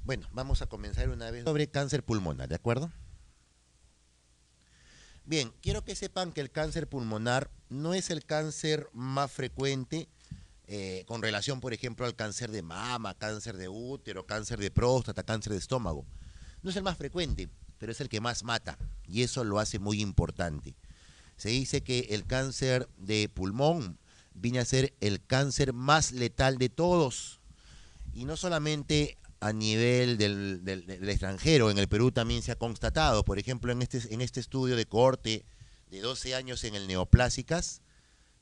Bueno, vamos a comenzar una vez sobre cáncer pulmonar, ¿de acuerdo? Bien, quiero que sepan que el cáncer pulmonar no es el cáncer más frecuente con relación, por ejemplo, al cáncer de mama, cáncer de útero, cáncer de próstata, cáncer de estómago. No es el más frecuente, pero es el que más mata y eso lo hace muy importante. Se dice que el cáncer de pulmón viene a ser el cáncer más letal de todos. Y no solamente a nivel del extranjero, en el Perú también se ha constatado, por ejemplo, en este estudio de cohorte de 12 años en el Neoplásicas,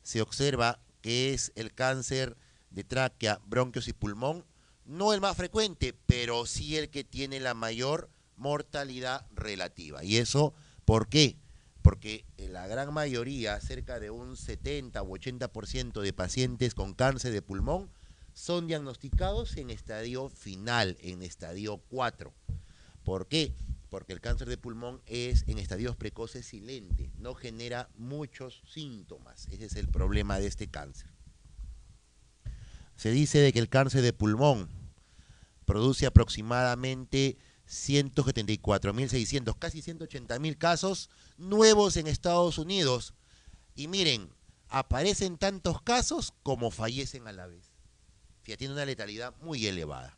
se observa que es el cáncer de tráquea, bronquios y pulmón, no el más frecuente, pero sí el que tiene la mayor mortalidad relativa. ¿Y eso por qué? Porque en la gran mayoría, cerca de un 70 u 80% de pacientes con cáncer de pulmón, son diagnosticados en estadio final, en estadio 4. ¿Por qué? Porque el cáncer de pulmón es en estadios precoces silente, no genera muchos síntomas. Ese es el problema de este cáncer. Se dice de que el cáncer de pulmón produce aproximadamente 174.600, casi 180.000 casos nuevos en Estados Unidos. Y miren, aparecen tantos casos como fallecen a la vez. Fíjate, tiene una letalidad muy elevada.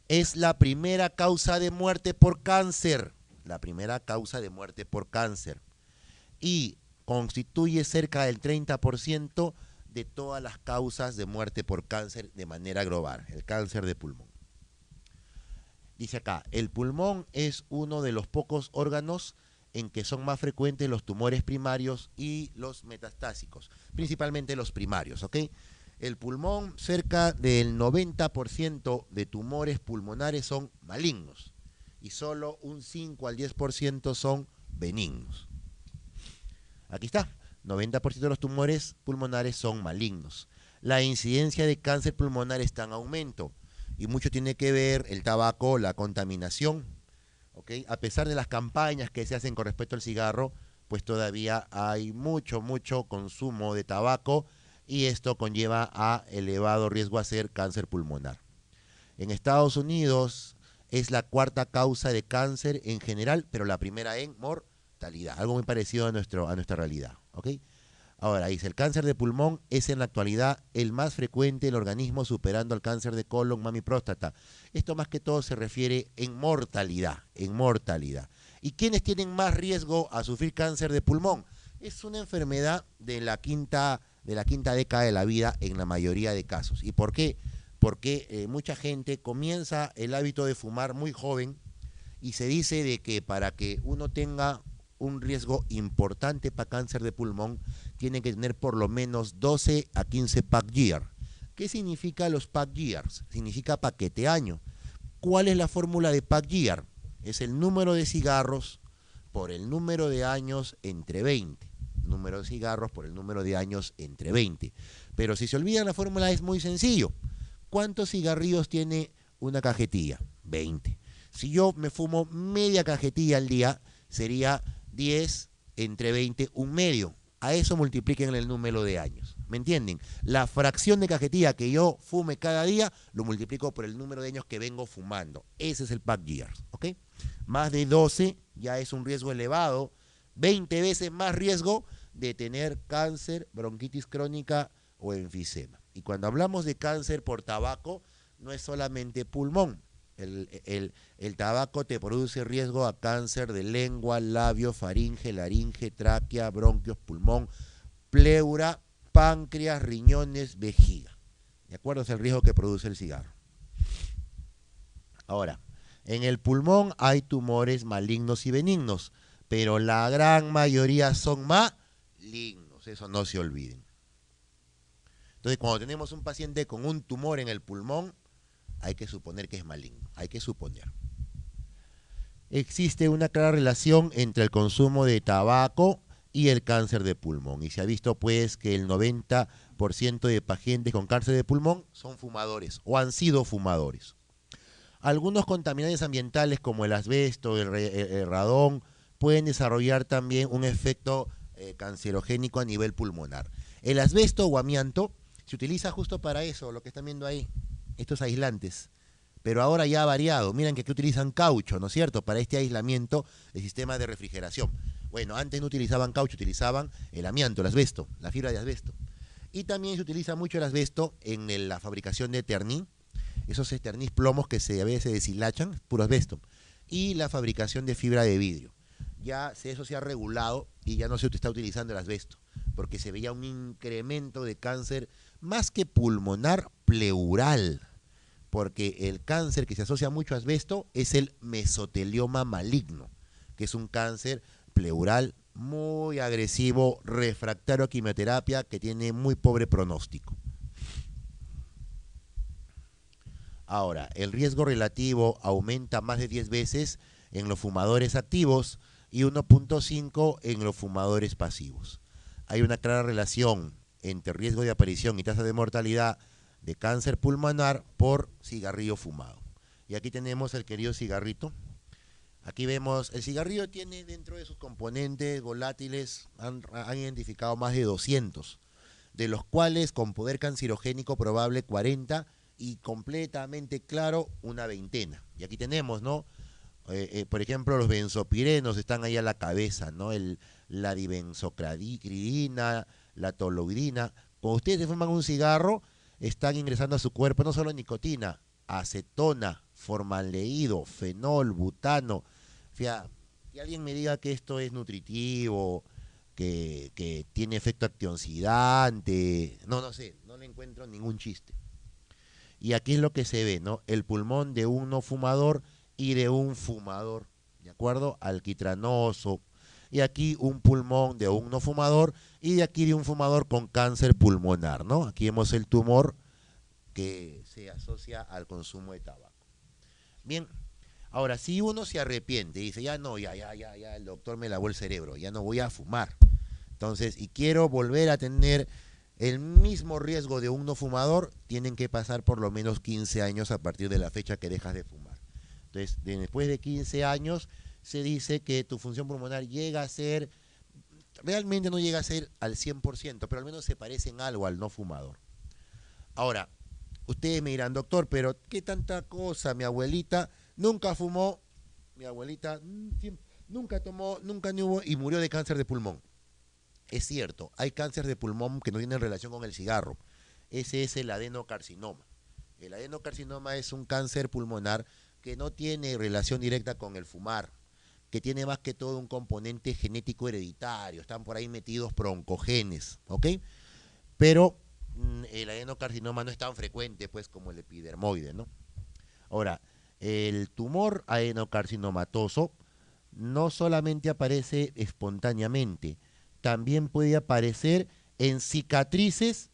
Es la primera causa de muerte por cáncer. La primera causa de muerte por cáncer. Y constituye cerca del 30% de todas las causas de muerte por cáncer de manera global. El cáncer de pulmón. Dice acá, el pulmón es uno de los pocos órganos en que son más frecuentes los tumores primarios y los metastásicos. Principalmente los primarios, ¿ok? El pulmón, cerca del 90% de tumores pulmonares son malignos y solo un 5 al 10% son benignos. Aquí está, 90% de los tumores pulmonares son malignos. La incidencia de cáncer pulmonar está en aumento y mucho tiene que ver el tabaco, la contaminación, ¿ok? A pesar de las campañas que se hacen con respecto al cigarro, pues todavía hay mucho consumo de tabaco y esto conlleva a elevado riesgo a hacer cáncer pulmonar. En Estados Unidos es la cuarta causa de cáncer en general, pero la primera en mortalidad, algo muy parecido a nuestra realidad, ¿ok? Ahora, dice, el cáncer de pulmón es en la actualidad el más frecuente en el organismo, superando al cáncer de colon, mama y próstata. Esto más que todo se refiere en mortalidad, en mortalidad. ¿Y quiénes tienen más riesgo a sufrir cáncer de pulmón? Es una enfermedad de la quinta década de la vida en la mayoría de casos. ¿Y por qué? Porque mucha gente comienza el hábito de fumar muy joven y se dice de que para que uno tenga un riesgo importante para cáncer de pulmón, tiene que tener por lo menos 12 a 15 pack year. ¿Qué significa los pack years? Significa paquete año. ¿Cuál es la fórmula de pack year? Es el número de cigarros por el número de años entre 20. Número de cigarros por el número de años entre 20. Pero si se olvidan, la fórmula es muy sencillo. ¿Cuántos cigarrillos tiene una cajetilla? 20. Si yo me fumo media cajetilla al día, sería 10 entre 20, un medio. A eso multipliquen el número de años. ¿Me entienden? La fracción de cajetilla que yo fume cada día lo multiplico por el número de años que vengo fumando. Ese es el pack years, ¿ok? Más de 12 ya es un riesgo elevado. 20 veces más riesgo de tener cáncer, bronquitis crónica o enfisema. Y cuando hablamos de cáncer por tabaco, no es solamente pulmón. El tabaco te produce riesgo a cáncer de lengua, labio, faringe, laringe, tráquea, bronquios, pulmón, pleura, páncreas, riñones, vejiga. ¿De acuerdo? Es el riesgo que produce el cigarro. Ahora, en el pulmón hay tumores malignos y benignos, pero la gran mayoría son malignos, eso no se olviden. Entonces, cuando tenemos un paciente con un tumor en el pulmón, hay que suponer que es maligno, hay que suponer. Existe una clara relación entre el consumo de tabaco y el cáncer de pulmón. Y se ha visto pues que el 90% de pacientes con cáncer de pulmón son fumadores o han sido fumadores. Algunos contaminantes ambientales como el asbesto, el radón, pueden desarrollar también un efecto cancerogénico a nivel pulmonar. El asbesto o amianto se utiliza justo para eso, lo que están viendo ahí, estos aislantes. Pero ahora ya ha variado. Miren que aquí utilizan caucho, ¿no es cierto? Para este aislamiento del sistema de refrigeración. Bueno, antes no utilizaban caucho, utilizaban el amianto, el asbesto, la fibra de asbesto. Y también se utiliza mucho el asbesto en la fabricación de Eternit, esos Eternit plomos que a veces se deshilachan, puro asbesto. Y la fabricación de fibra de vidrio. Eso se ha regulado y ya no se está utilizando el asbesto, porque se veía un incremento de cáncer más que pulmonar, pleural, porque el cáncer que se asocia mucho a asbesto es el mesotelioma maligno, que es un cáncer pleural muy agresivo, refractario a quimioterapia, que tiene muy pobre pronóstico. Ahora, el riesgo relativo aumenta más de 10 veces en los fumadores activos y 1.5 en los fumadores pasivos. Hay una clara relación entre riesgo de aparición y tasa de mortalidad de cáncer pulmonar por cigarrillo fumado. Y aquí tenemos el querido cigarrito. Aquí vemos, el cigarrillo tiene dentro de sus componentes volátiles, han identificado más de 200, de los cuales con poder cancerogénico probable 40 y completamente claro una veintena. Y aquí tenemos, ¿no? Por ejemplo, los benzopirenos están ahí a la cabeza, ¿no? La dibenzocridina, la toluidina. Cuando ustedes se fuman un cigarro, están ingresando a su cuerpo no solo nicotina, acetona, formaldehído, fenol, butano. Fíjate, que alguien me diga que esto es nutritivo, que tiene efecto antioxidante, no sé, no le encuentro ningún chiste. Y aquí es lo que se ve, ¿no? El pulmón de un no fumador y de un fumador, ¿de acuerdo? Alquitranoso. Y aquí un pulmón de un no fumador y de aquí de un fumador con cáncer pulmonar, ¿no? Aquí vemos el tumor que se asocia al consumo de tabaco. Bien, ahora, si uno se arrepiente y dice, ya no, ya, el doctor me lavó el cerebro, ya no voy a fumar. Entonces, y quiero volver a tener el mismo riesgo de un no fumador, tienen que pasar por lo menos 15 años a partir de la fecha que dejas de fumar. Entonces, después de 15 años, se dice que tu función pulmonar llega a ser, realmente no llega a ser al 100%, pero al menos se parece en algo al no fumador. Ahora, ustedes me dirán, doctor, pero ¿qué tanta cosa? Mi abuelita nunca fumó, mi abuelita nunca tomó, nunca ni hubo y murió de cáncer de pulmón. Es cierto, hay cáncer de pulmón que no tienen relación con el cigarro. Ese es el adenocarcinoma. El adenocarcinoma es un cáncer pulmonar que no tiene relación directa con el fumar, que tiene más que todo un componente genético hereditario. Están por ahí metidos broncogenes, ¿ok? Pero el adenocarcinoma no es tan frecuente, pues, como el epidermoide, ¿no? Ahora, el tumor adenocarcinomatoso no solamente aparece espontáneamente, también puede aparecer en cicatrices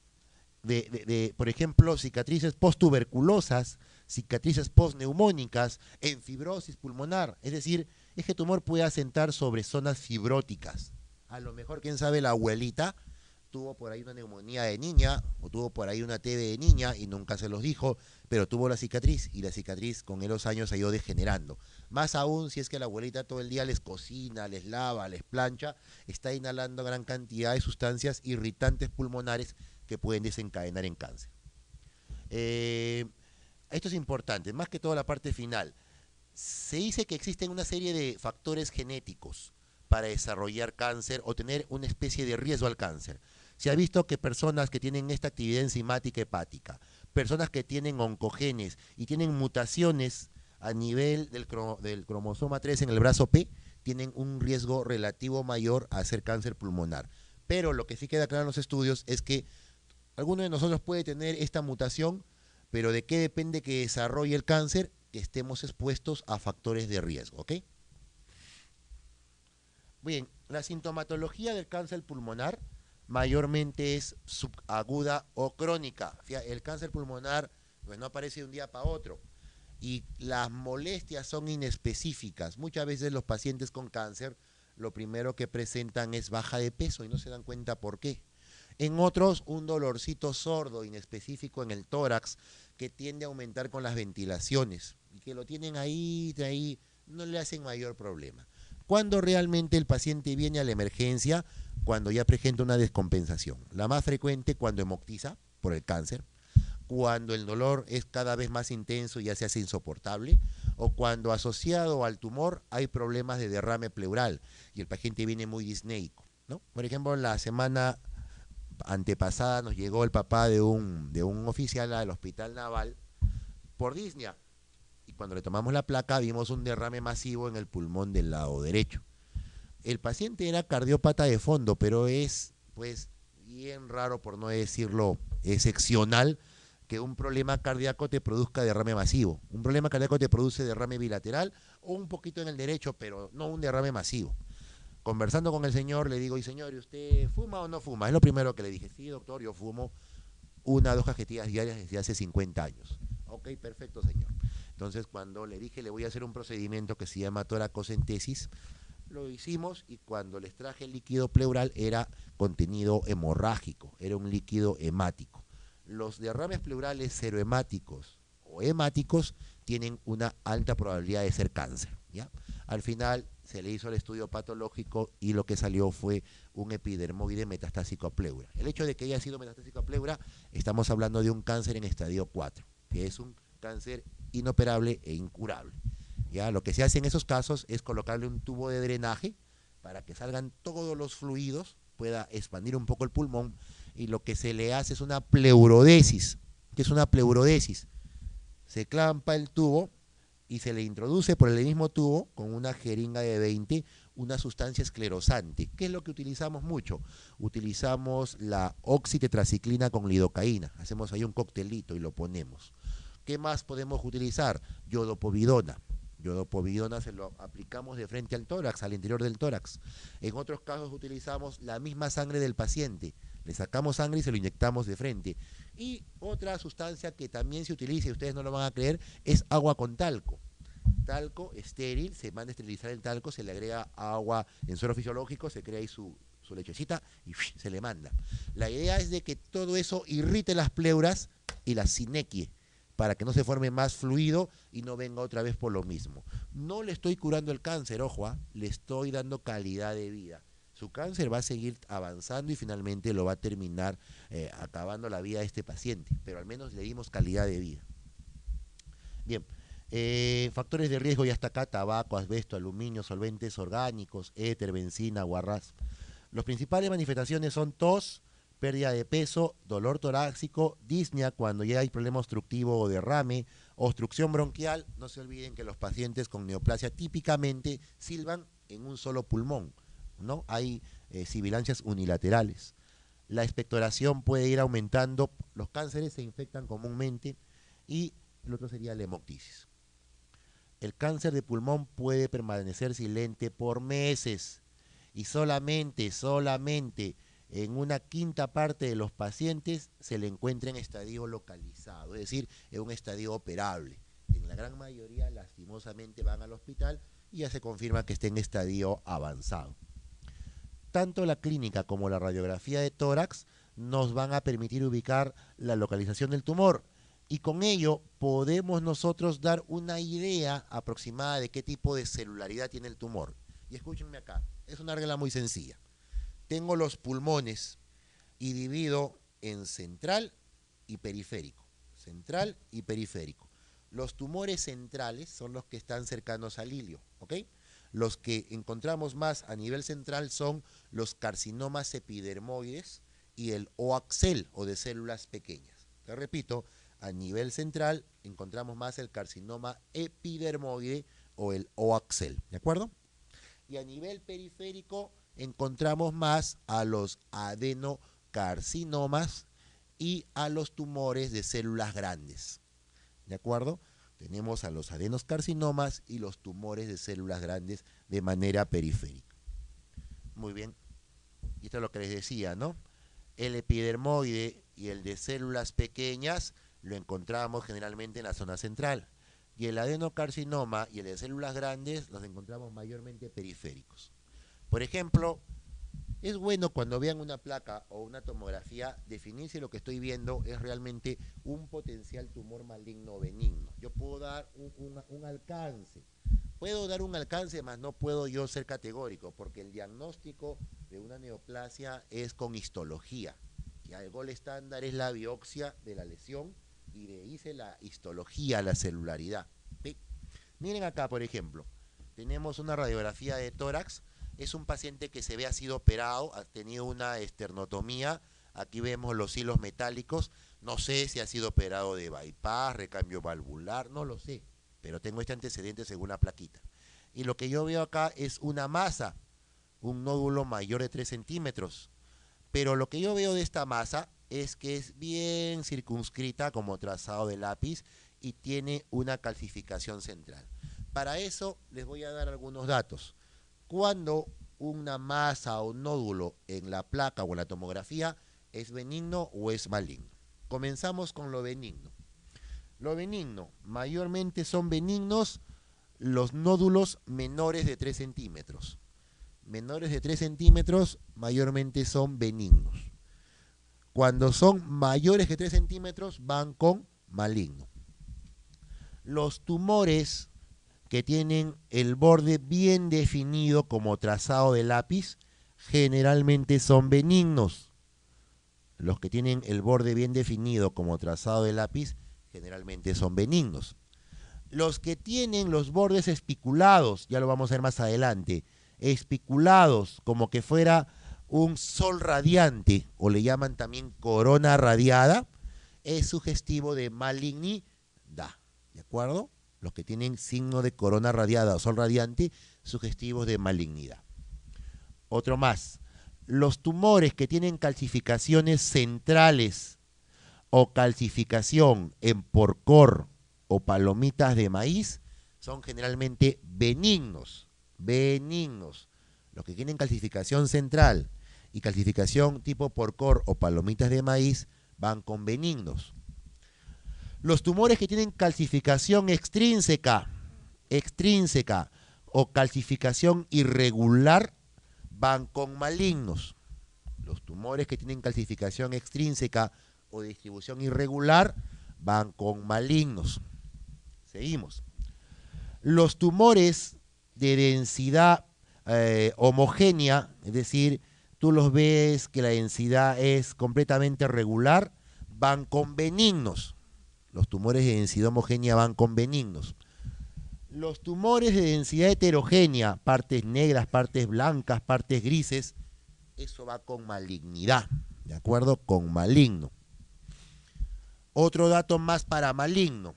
por ejemplo, cicatrices posttuberculosas, cicatrices postneumónicas, en fibrosis pulmonar. Es decir, este tumor puede asentar sobre zonas fibróticas. A lo mejor, quién sabe, la abuelita tuvo por ahí una neumonía de niña o tuvo por ahí una TB de niña y nunca se los dijo, pero tuvo la cicatriz y la cicatriz con los años ha ido degenerando. Más aún si es que la abuelita todo el día les cocina, les lava, les plancha, está inhalando gran cantidad de sustancias irritantes pulmonares que pueden desencadenar en cáncer. Esto es importante, más que todo la parte final. Se dice que existen una serie de factores genéticos para desarrollar cáncer o tener una especie de riesgo al cáncer. Se ha visto que personas que tienen esta actividad enzimática hepática, personas que tienen oncogenes y tienen mutaciones a nivel del cromosoma 3 en el brazo P, tienen un riesgo relativo mayor a hacer cáncer pulmonar. Pero lo que sí queda claro en los estudios es que alguno de nosotros puede tener esta mutación, pero ¿de qué depende que desarrolle el cáncer? Que estemos expuestos a factores de riesgo, ¿ok? Bien, la sintomatología del cáncer pulmonar mayormente es subaguda o crónica. El cáncer pulmonar pues, no aparece de un día para otro y las molestias son inespecíficas. Muchas veces los pacientes con cáncer lo primero que presentan es baja de peso y no se dan cuenta por qué. En otros, un dolorcito sordo inespecífico en el tórax que tiende a aumentar con las ventilaciones y que lo tienen ahí, no le hacen mayor problema. Cuando realmente el paciente viene a la emergencia, cuando ya presenta una descompensación. La más frecuente cuando hemoptiza por el cáncer, cuando el dolor es cada vez más intenso y ya se hace insoportable, o cuando asociado al tumor hay problemas de derrame pleural y el paciente viene muy disneico, ¿no? Por ejemplo, la semana antepasada nos llegó el papá de un oficial al hospital naval por disnea y cuando le tomamos la placa vimos un derrame masivo en el pulmón del lado derecho. El paciente era cardiópata de fondo, pero es pues bien raro, por no decirlo excepcional, que un problema cardíaco te produzca derrame masivo. Un problema cardíaco te produce derrame bilateral o un poquito en el derecho, pero no un derrame masivo. Conversando con el señor, le digo, y señor, ¿y usted fuma o no fuma? Es lo primero que le dije. Sí, doctor, yo fumo 1 o 2 cajetillas diarias desde hace 50 años. Ok, perfecto, señor. Entonces, cuando le dije, le voy a hacer un procedimiento que se llama toracocentesis, lo hicimos y cuando les traje el líquido pleural era contenido hemorrágico, era un líquido hemático. Los derrames pleurales serohemáticos o hemáticos tienen una alta probabilidad de ser cáncer, ¿ya? Al final se le hizo el estudio patológico y lo que salió fue un epidermoide metastásico a pleura. El hecho de que haya sido metastásico a pleura, estamos hablando de un cáncer en estadio 4, que es un cáncer inoperable e incurable. ¿Ya? Lo que se hace en esos casos es colocarle un tubo de drenaje para que salgan todos los fluidos, pueda expandir un poco el pulmón y lo que se le hace es una pleurodesis. ¿Qué es una pleurodesis? Se clampa el tubo y se le introduce por el mismo tubo con una jeringa de 20 una sustancia esclerosante. ¿Qué es lo que utilizamos mucho? Utilizamos la oxitetraciclina con lidocaína. Hacemos ahí un coctelito y lo ponemos. ¿Qué más podemos utilizar? Yodopovidona. Yodopovidona se lo aplicamos de frente al tórax, al interior del tórax. En otros casos utilizamos la misma sangre del paciente. Le sacamos sangre y se lo inyectamos de frente. Y otra sustancia que también se utiliza, y ustedes no lo van a creer, es agua con talco. Talco estéril, se manda a esterilizar el talco, se le agrega agua en suero fisiológico, se crea ahí su lechecita y se le manda. La idea es de que todo eso irrite las pleuras y las sinequie, para que no se forme más fluido y no venga otra vez por lo mismo. No le estoy curando el cáncer, ojo, le estoy dando calidad de vida. Su cáncer va a seguir avanzando y finalmente lo va a terminar acabando la vida de este paciente, pero al menos le dimos calidad de vida. Bien, factores de riesgo ya está acá: tabaco, asbesto, aluminio, solventes orgánicos, éter, benzina, guarrás. Las principales manifestaciones son tos, pérdida de peso, dolor torácico, disnea cuando ya hay problema obstructivo o derrame, obstrucción bronquial. No se olviden que los pacientes con neoplasia típicamente silban en un solo pulmón, ¿no? Hay sibilancias unilaterales. La expectoración puede ir aumentando, los cánceres se infectan comúnmente y el otro sería la hemoptisis. El cáncer de pulmón puede permanecer silente por meses y solamente en una quinta parte de los pacientes se le encuentra en estadio localizado, es decir, en un estadio operable. En la gran mayoría, lastimosamente, van al hospital y ya se confirma que está en estadio avanzado. Tanto la clínica como la radiografía de tórax nos van a permitir ubicar la localización del tumor y con ello podemos nosotros dar una idea aproximada de qué tipo de celularidad tiene el tumor. Y escúchenme acá, es una regla muy sencilla. Tengo los pulmones y divido en central y periférico. Central y periférico. Los tumores centrales son los que están cercanos al ilio, ¿ok? Los que encontramos más a nivel central son los carcinomas epidermoides y el oaxel o de células pequeñas. Te repito, a nivel central encontramos más el carcinoma epidermoide o el oaxel, ¿de acuerdo? Y a nivel periférico encontramos más a los adenocarcinomas y a los tumores de células grandes, ¿de acuerdo? Tenemos a los adenoscarcinomas y los tumores de células grandes de manera periférica. Muy bien, y esto es lo que les decía, ¿no? El epidermoide y el de células pequeñas lo encontramos generalmente en la zona central. Y el adenocarcinoma y el de células grandes los encontramos mayormente periféricos. Por ejemplo, es bueno cuando vean una placa o una tomografía definir si lo que estoy viendo es realmente un potencial tumor maligno o benigno. Yo puedo dar un alcance. Puedo dar un alcance, más no puedo yo ser categórico, porque el diagnóstico de una neoplasia es con histología. Y el gol estándar es la biopsia de la lesión y de ahí hice la histología, la celularidad. ¿Sí? Miren acá, por ejemplo, tenemos una radiografía de tórax. Es un paciente que se ve ha sido operado, ha tenido una esternotomía. Aquí vemos los hilos metálicos. No sé si ha sido operado de bypass, recambio valvular, no lo sé, pero tengo este antecedente según la plaquita. Y lo que yo veo acá es una masa, un nódulo mayor de 3 centímetros. Pero lo que yo veo de esta masa es que es bien circunscrita como trazado de lápiz y tiene una calcificación central. Para eso les voy a dar algunos datos. Cuando una masa o nódulo en la placa o en la tomografía es benigno o es maligno. Comenzamos con lo benigno. Lo benigno, mayormente son benignos los nódulos menores de 3 centímetros. Menores de 3 centímetros mayormente son benignos. Cuando son mayores que 3 centímetros van con maligno. Los tumores que tienen el borde bien definido como trazado de lápiz generalmente son benignos. Los que tienen el borde bien definido como trazado de lápiz generalmente son benignos. Los que tienen los bordes espiculados, ya lo vamos a ver más adelante, espiculados como que fuera un sol radiante, o le llaman también corona radiada, es sugestivo de malignidad, ¿de acuerdo? Los que tienen signo de corona radiada o sol radiante, sugestivos de malignidad. Otro más, los tumores que tienen calcificaciones centrales o calcificación en porcor o palomitas de maíz son generalmente benignos. Benignos. Los que tienen calcificación central y calcificación tipo porcor o palomitas de maíz van con benignos. Los tumores que tienen calcificación extrínseca o calcificación irregular van con malignos. Los tumores que tienen calcificación extrínseca o distribución irregular van con malignos. Seguimos. Los tumores de densidad homogénea, es decir, tú los ves que la densidad es completamente regular, van con benignos. Los tumores de densidad homogénea van con benignos. Los tumores de densidad heterogénea, partes negras, partes blancas, partes grises, eso va con malignidad, ¿de acuerdo? Con maligno. Otro dato más para maligno.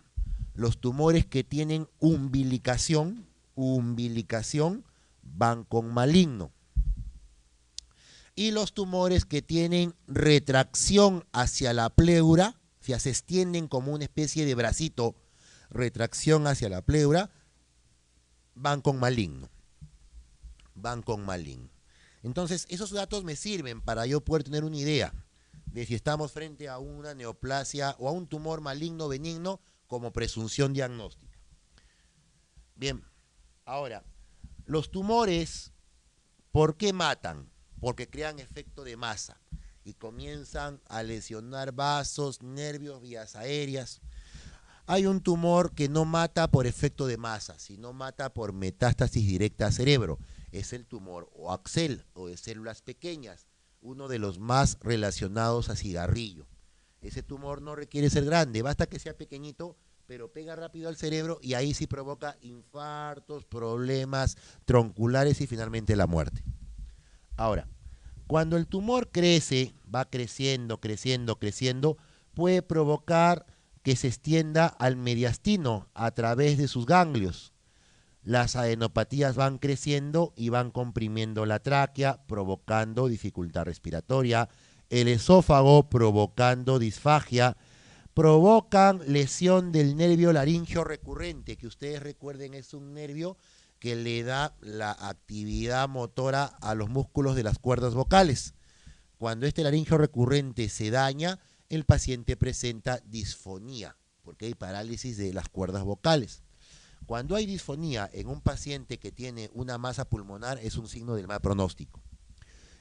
Los tumores que tienen umbilicación van con maligno. Y los tumores que tienen retracción hacia la pleura, o sea, se extienden como una especie de bracito, retracción hacia la pleura, van con maligno. Van con maligno. Entonces, esos datos me sirven para yo poder tener una idea de si estamos frente a una neoplasia o a un tumor maligno o benigno como presunción diagnóstica. Bien, ahora, los tumores, ¿por qué matan? Porque crean efecto de masa y comienzan a lesionar vasos, nervios, vías aéreas. Hay un tumor que no mata por efecto de masa, sino mata por metástasis directa a cerebro. Es el tumor o axel o de células pequeñas, uno de los más relacionados a cigarrillo. Ese tumor no requiere ser grande, basta que sea pequeñito, pero pega rápido al cerebro y ahí sí provoca infartos, problemas tronculares y finalmente la muerte. Ahora, cuando el tumor crece, va creciendo, puede provocar que se extienda al mediastino a través de sus ganglios. Las adenopatías van creciendo y van comprimiendo la tráquea, provocando dificultad respiratoria, el esófago provocando disfagia, provocan lesión del nervio laríngeo recurrente, que ustedes recuerden es un nervio que le da la actividad motora a los músculos de las cuerdas vocales. Cuando este laringio recurrente se daña, el paciente presenta disfonía, porque hay parálisis de las cuerdas vocales. Cuando hay disfonía en un paciente que tiene una masa pulmonar, es un signo del mal pronóstico.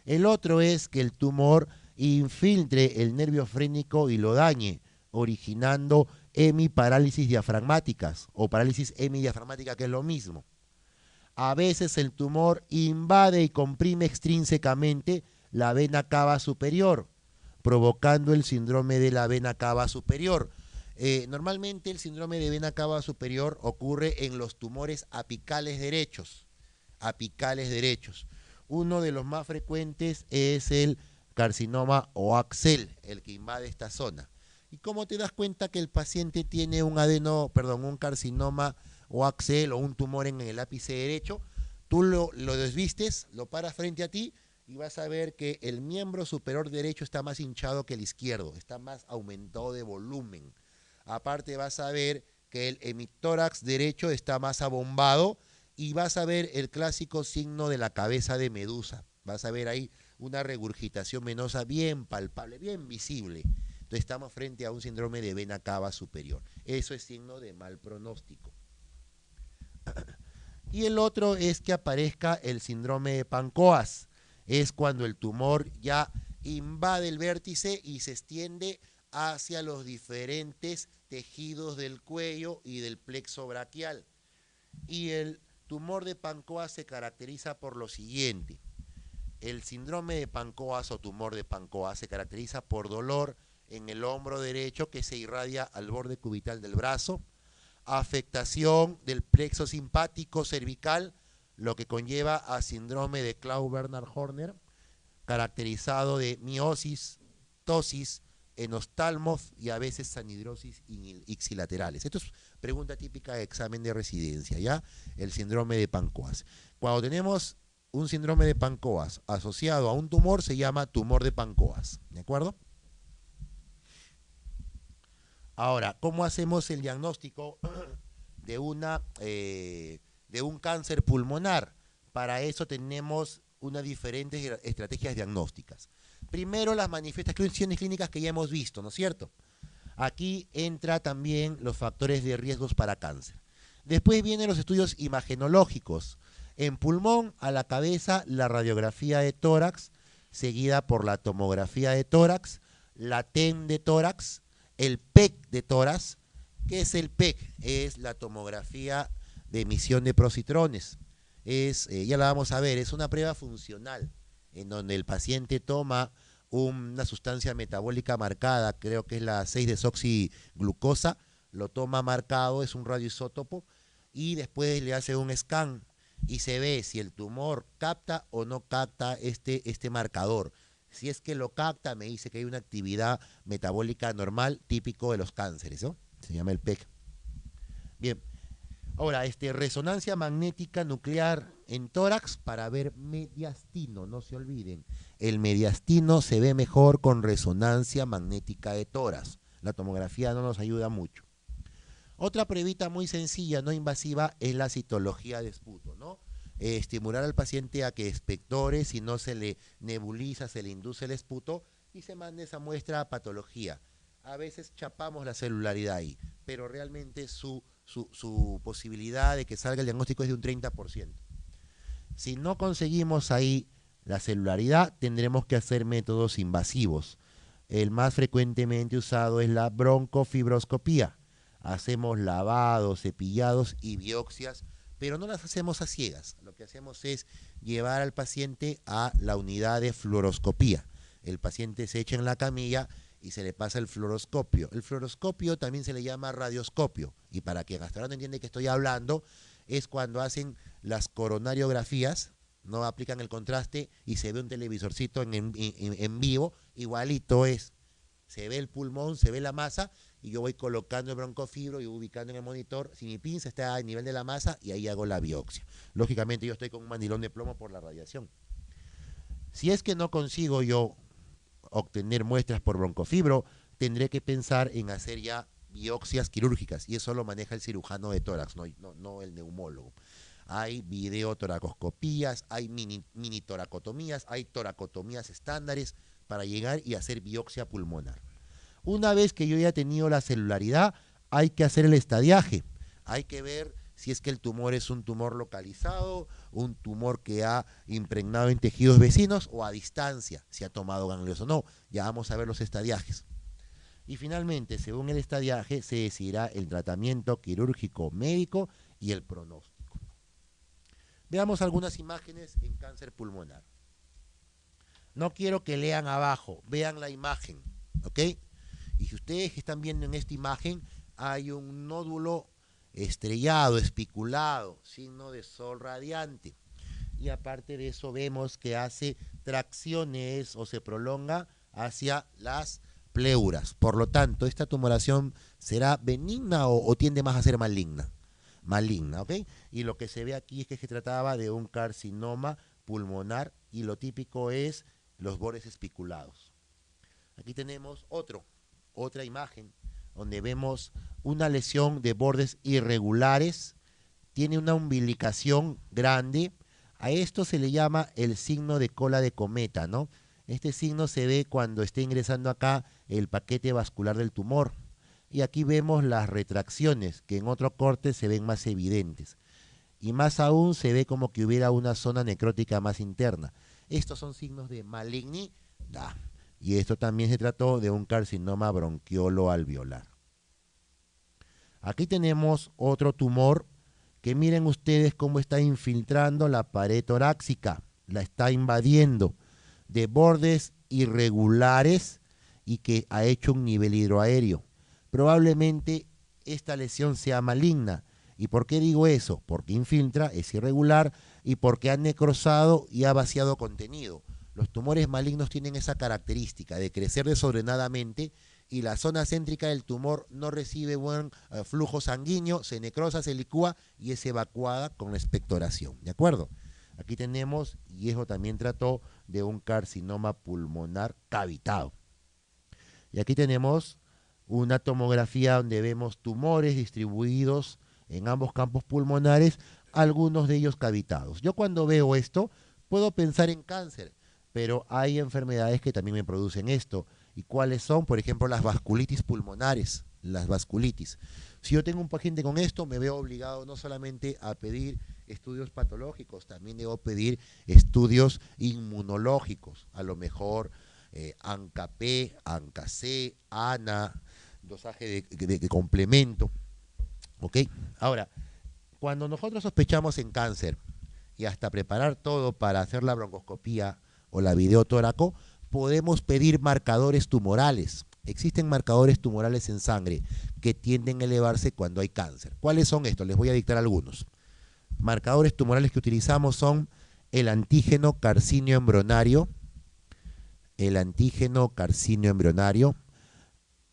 El otro es que el tumor infiltre el nervio frénico y lo dañe, originando hemiparálisis diafragmáticas o parálisis hemidiafragmática, que es lo mismo. A veces el tumor invade y comprime extrínsecamente la vena cava superior, provocando el síndrome de la vena cava superior. Normalmente el síndrome de vena cava superior ocurre en los tumores apicales derechos. Apicales derechos. Uno de los más frecuentes es el carcinoma o axel, el que invade esta zona. ¿Y cómo te das cuenta que el paciente tiene un carcinoma o axel o un tumor en el ápice derecho? Tú lo desvistes, lo paras frente a ti y vas a ver que el miembro superior derecho está más hinchado que el izquierdo, está más aumentado de volumen. Aparte vas a ver que el hemitórax derecho está más abombado y vas a ver el clásico signo de la cabeza de medusa. Vas a ver ahí una regurgitación venosa bien palpable, bien visible. Entonces estamos frente a un síndrome de vena cava superior. Eso es signo de mal pronóstico. Y el otro es que aparezca el síndrome de Pancoas. Es cuando el tumor ya invade el vértice y se extiende hacia los diferentes tejidos del cuello y del plexo braquial. Y el tumor de Pancoas se caracteriza por lo siguiente. El síndrome de Pancoas o tumor de Pancoas se caracteriza por dolor en el hombro derecho que se irradia al borde cubital del brazo, afectación del plexo simpático cervical, lo que conlleva a síndrome de Claude-Bernard-Horner, caracterizado de miosis, tosis, enostalmos y a veces sanhidrosis ixilaterales. Esto es pregunta típica de examen de residencia, ¿ya? El síndrome de Pancoas. Cuando tenemos un síndrome de Pancoas asociado a un tumor, se llama tumor de Pancoas, ¿de acuerdo? Ahora, ¿cómo hacemos el diagnóstico de un cáncer pulmonar? Para eso tenemos unas diferentes estrategias diagnósticas. Primero, las manifestaciones clínicas que ya hemos visto, ¿no es cierto? Aquí entra también los factores de riesgos para cáncer. Después vienen los estudios imagenológicos. En pulmón, a la cabeza, la radiografía de tórax, seguida por la tomografía de tórax, la TEM de tórax, el PEC de tórax. ¿Qué es el PEC? Es la tomografía de emisión de positrones. Ya la vamos a ver, es una prueba funcional en donde el paciente toma una sustancia metabólica marcada, creo que es la 6-desoxiglucosa, lo toma marcado, es un radioisótopo, y después le hace un scan y se ve si el tumor capta o no capta este marcador. Si es que lo capta, me dice que hay una actividad metabólica normal típico de los cánceres, ¿no? Se llama el PEC. Bien. Ahora, resonancia magnética nuclear en tórax para ver mediastino, no se olviden. El mediastino se ve mejor con resonancia magnética de tórax. La tomografía no nos ayuda mucho. Otra pruebita muy sencilla, no invasiva, es la citología de esputo, ¿no? Estimular al paciente a que expectore, si no se le nebuliza, se le induce el esputo y se manda esa muestra a patología. A veces chapamos la celularidad ahí, pero realmente su posibilidad de que salga el diagnóstico es de un 30%. Si no conseguimos ahí la celularidad, tendremos que hacer métodos invasivos. El más frecuentemente usado es la broncofibroscopía. Hacemos lavados, cepillados y biopsias, pero no las hacemos a ciegas. Lo que hacemos es llevar al paciente a la unidad de fluoroscopía. El paciente se echa en la camilla y se le pasa el fluoroscopio. El fluoroscopio también se le llama radioscopio. Y para que Gastrón entienda que estoy hablando, es cuando hacen las coronariografías, no aplican el contraste y se ve un televisorcito en vivo, igualito es. Se ve el pulmón, se ve la masa y yo voy colocando el broncofibro y ubicando en el monitor. Si mi pinza está a nivel de la masa y ahí hago la biopsia. Lógicamente yo estoy con un mandilón de plomo por la radiación. Si es que no consigo yo obtener muestras por broncofibro, tendré que pensar en hacer ya biopsias quirúrgicas y eso lo maneja el cirujano de tórax, no el neumólogo. Hay videotoracoscopías, hay mini toracotomías, hay toracotomías estándares para llegar y hacer biopsia pulmonar. Una vez que yo ya he tenido la celularidad, hay que hacer el estadiaje. Hay que ver si es que el tumor es un tumor localizado, un tumor que ha impregnado en tejidos vecinos o a distancia, si ha tomado ganglios o no. Ya vamos a ver los estadiajes. Y finalmente, según el estadiaje, se decidirá el tratamiento quirúrgico médico y el pronóstico. Veamos algunas imágenes en cáncer pulmonar. No quiero que lean abajo, vean la imagen, ¿ok? Y si ustedes están viendo en esta imagen, hay un nódulo estrellado, espiculado, signo de sol radiante. Y aparte de eso vemos que hace tracciones o se prolonga hacia las pleuras. Por lo tanto, esta tumoración será benigna o tiende más a ser maligna. Maligna, ¿ok? Y lo que se ve aquí es que se trataba de un carcinoma pulmonar y lo típico es los bordes espiculados. Aquí tenemos otra imagen donde vemos una lesión de bordes irregulares, tiene una umbilicación grande. A esto se le llama el signo de cola de cometa, ¿no? Este signo se ve cuando está ingresando acá el paquete vascular del tumor. Y aquí vemos las retracciones, que en otro corte se ven más evidentes. Y más aún se ve como que hubiera una zona necrótica más interna. Estos son signos de malignidad. Y esto también se trató de un carcinoma bronquiolo-alveolar. Aquí tenemos otro tumor que miren ustedes cómo está infiltrando la pared torácica, la está invadiendo de bordes irregulares y que ha hecho un nivel hidroaéreo. Probablemente esta lesión sea maligna. ¿Y por qué digo eso? Porque infiltra, es irregular y porque ha necrosado y ha vaciado contenido. Los tumores malignos tienen esa característica de crecer desordenadamente y la zona céntrica del tumor no recibe buen flujo sanguíneo, se necrosa, se licúa y es evacuada con la expectoración. ¿De acuerdo? Aquí tenemos, y eso también trató de un carcinoma pulmonar cavitado. Y aquí tenemos una tomografía donde vemos tumores distribuidos en ambos campos pulmonares, algunos de ellos cavitados. Yo cuando veo esto puedo pensar en cáncer, pero hay enfermedades que también me producen esto. ¿Y cuáles son? Por ejemplo, las vasculitis pulmonares, las vasculitis. Si yo tengo un paciente con esto, me veo obligado no solamente a pedir estudios patológicos, también debo pedir estudios inmunológicos, a lo mejor ANCA-P, ANCA-C, ANA, dosaje de complemento. ¿Ok? Ahora, cuando nosotros sospechamos en cáncer y hasta preparar todo para hacer la broncoscopía o la videotóraco, podemos pedir marcadores tumorales. Existen marcadores tumorales en sangre que tienden a elevarse cuando hay cáncer. ¿Cuáles son estos? Les voy a dictar algunos. Marcadores tumorales que utilizamos son el antígeno carcinio embrionario,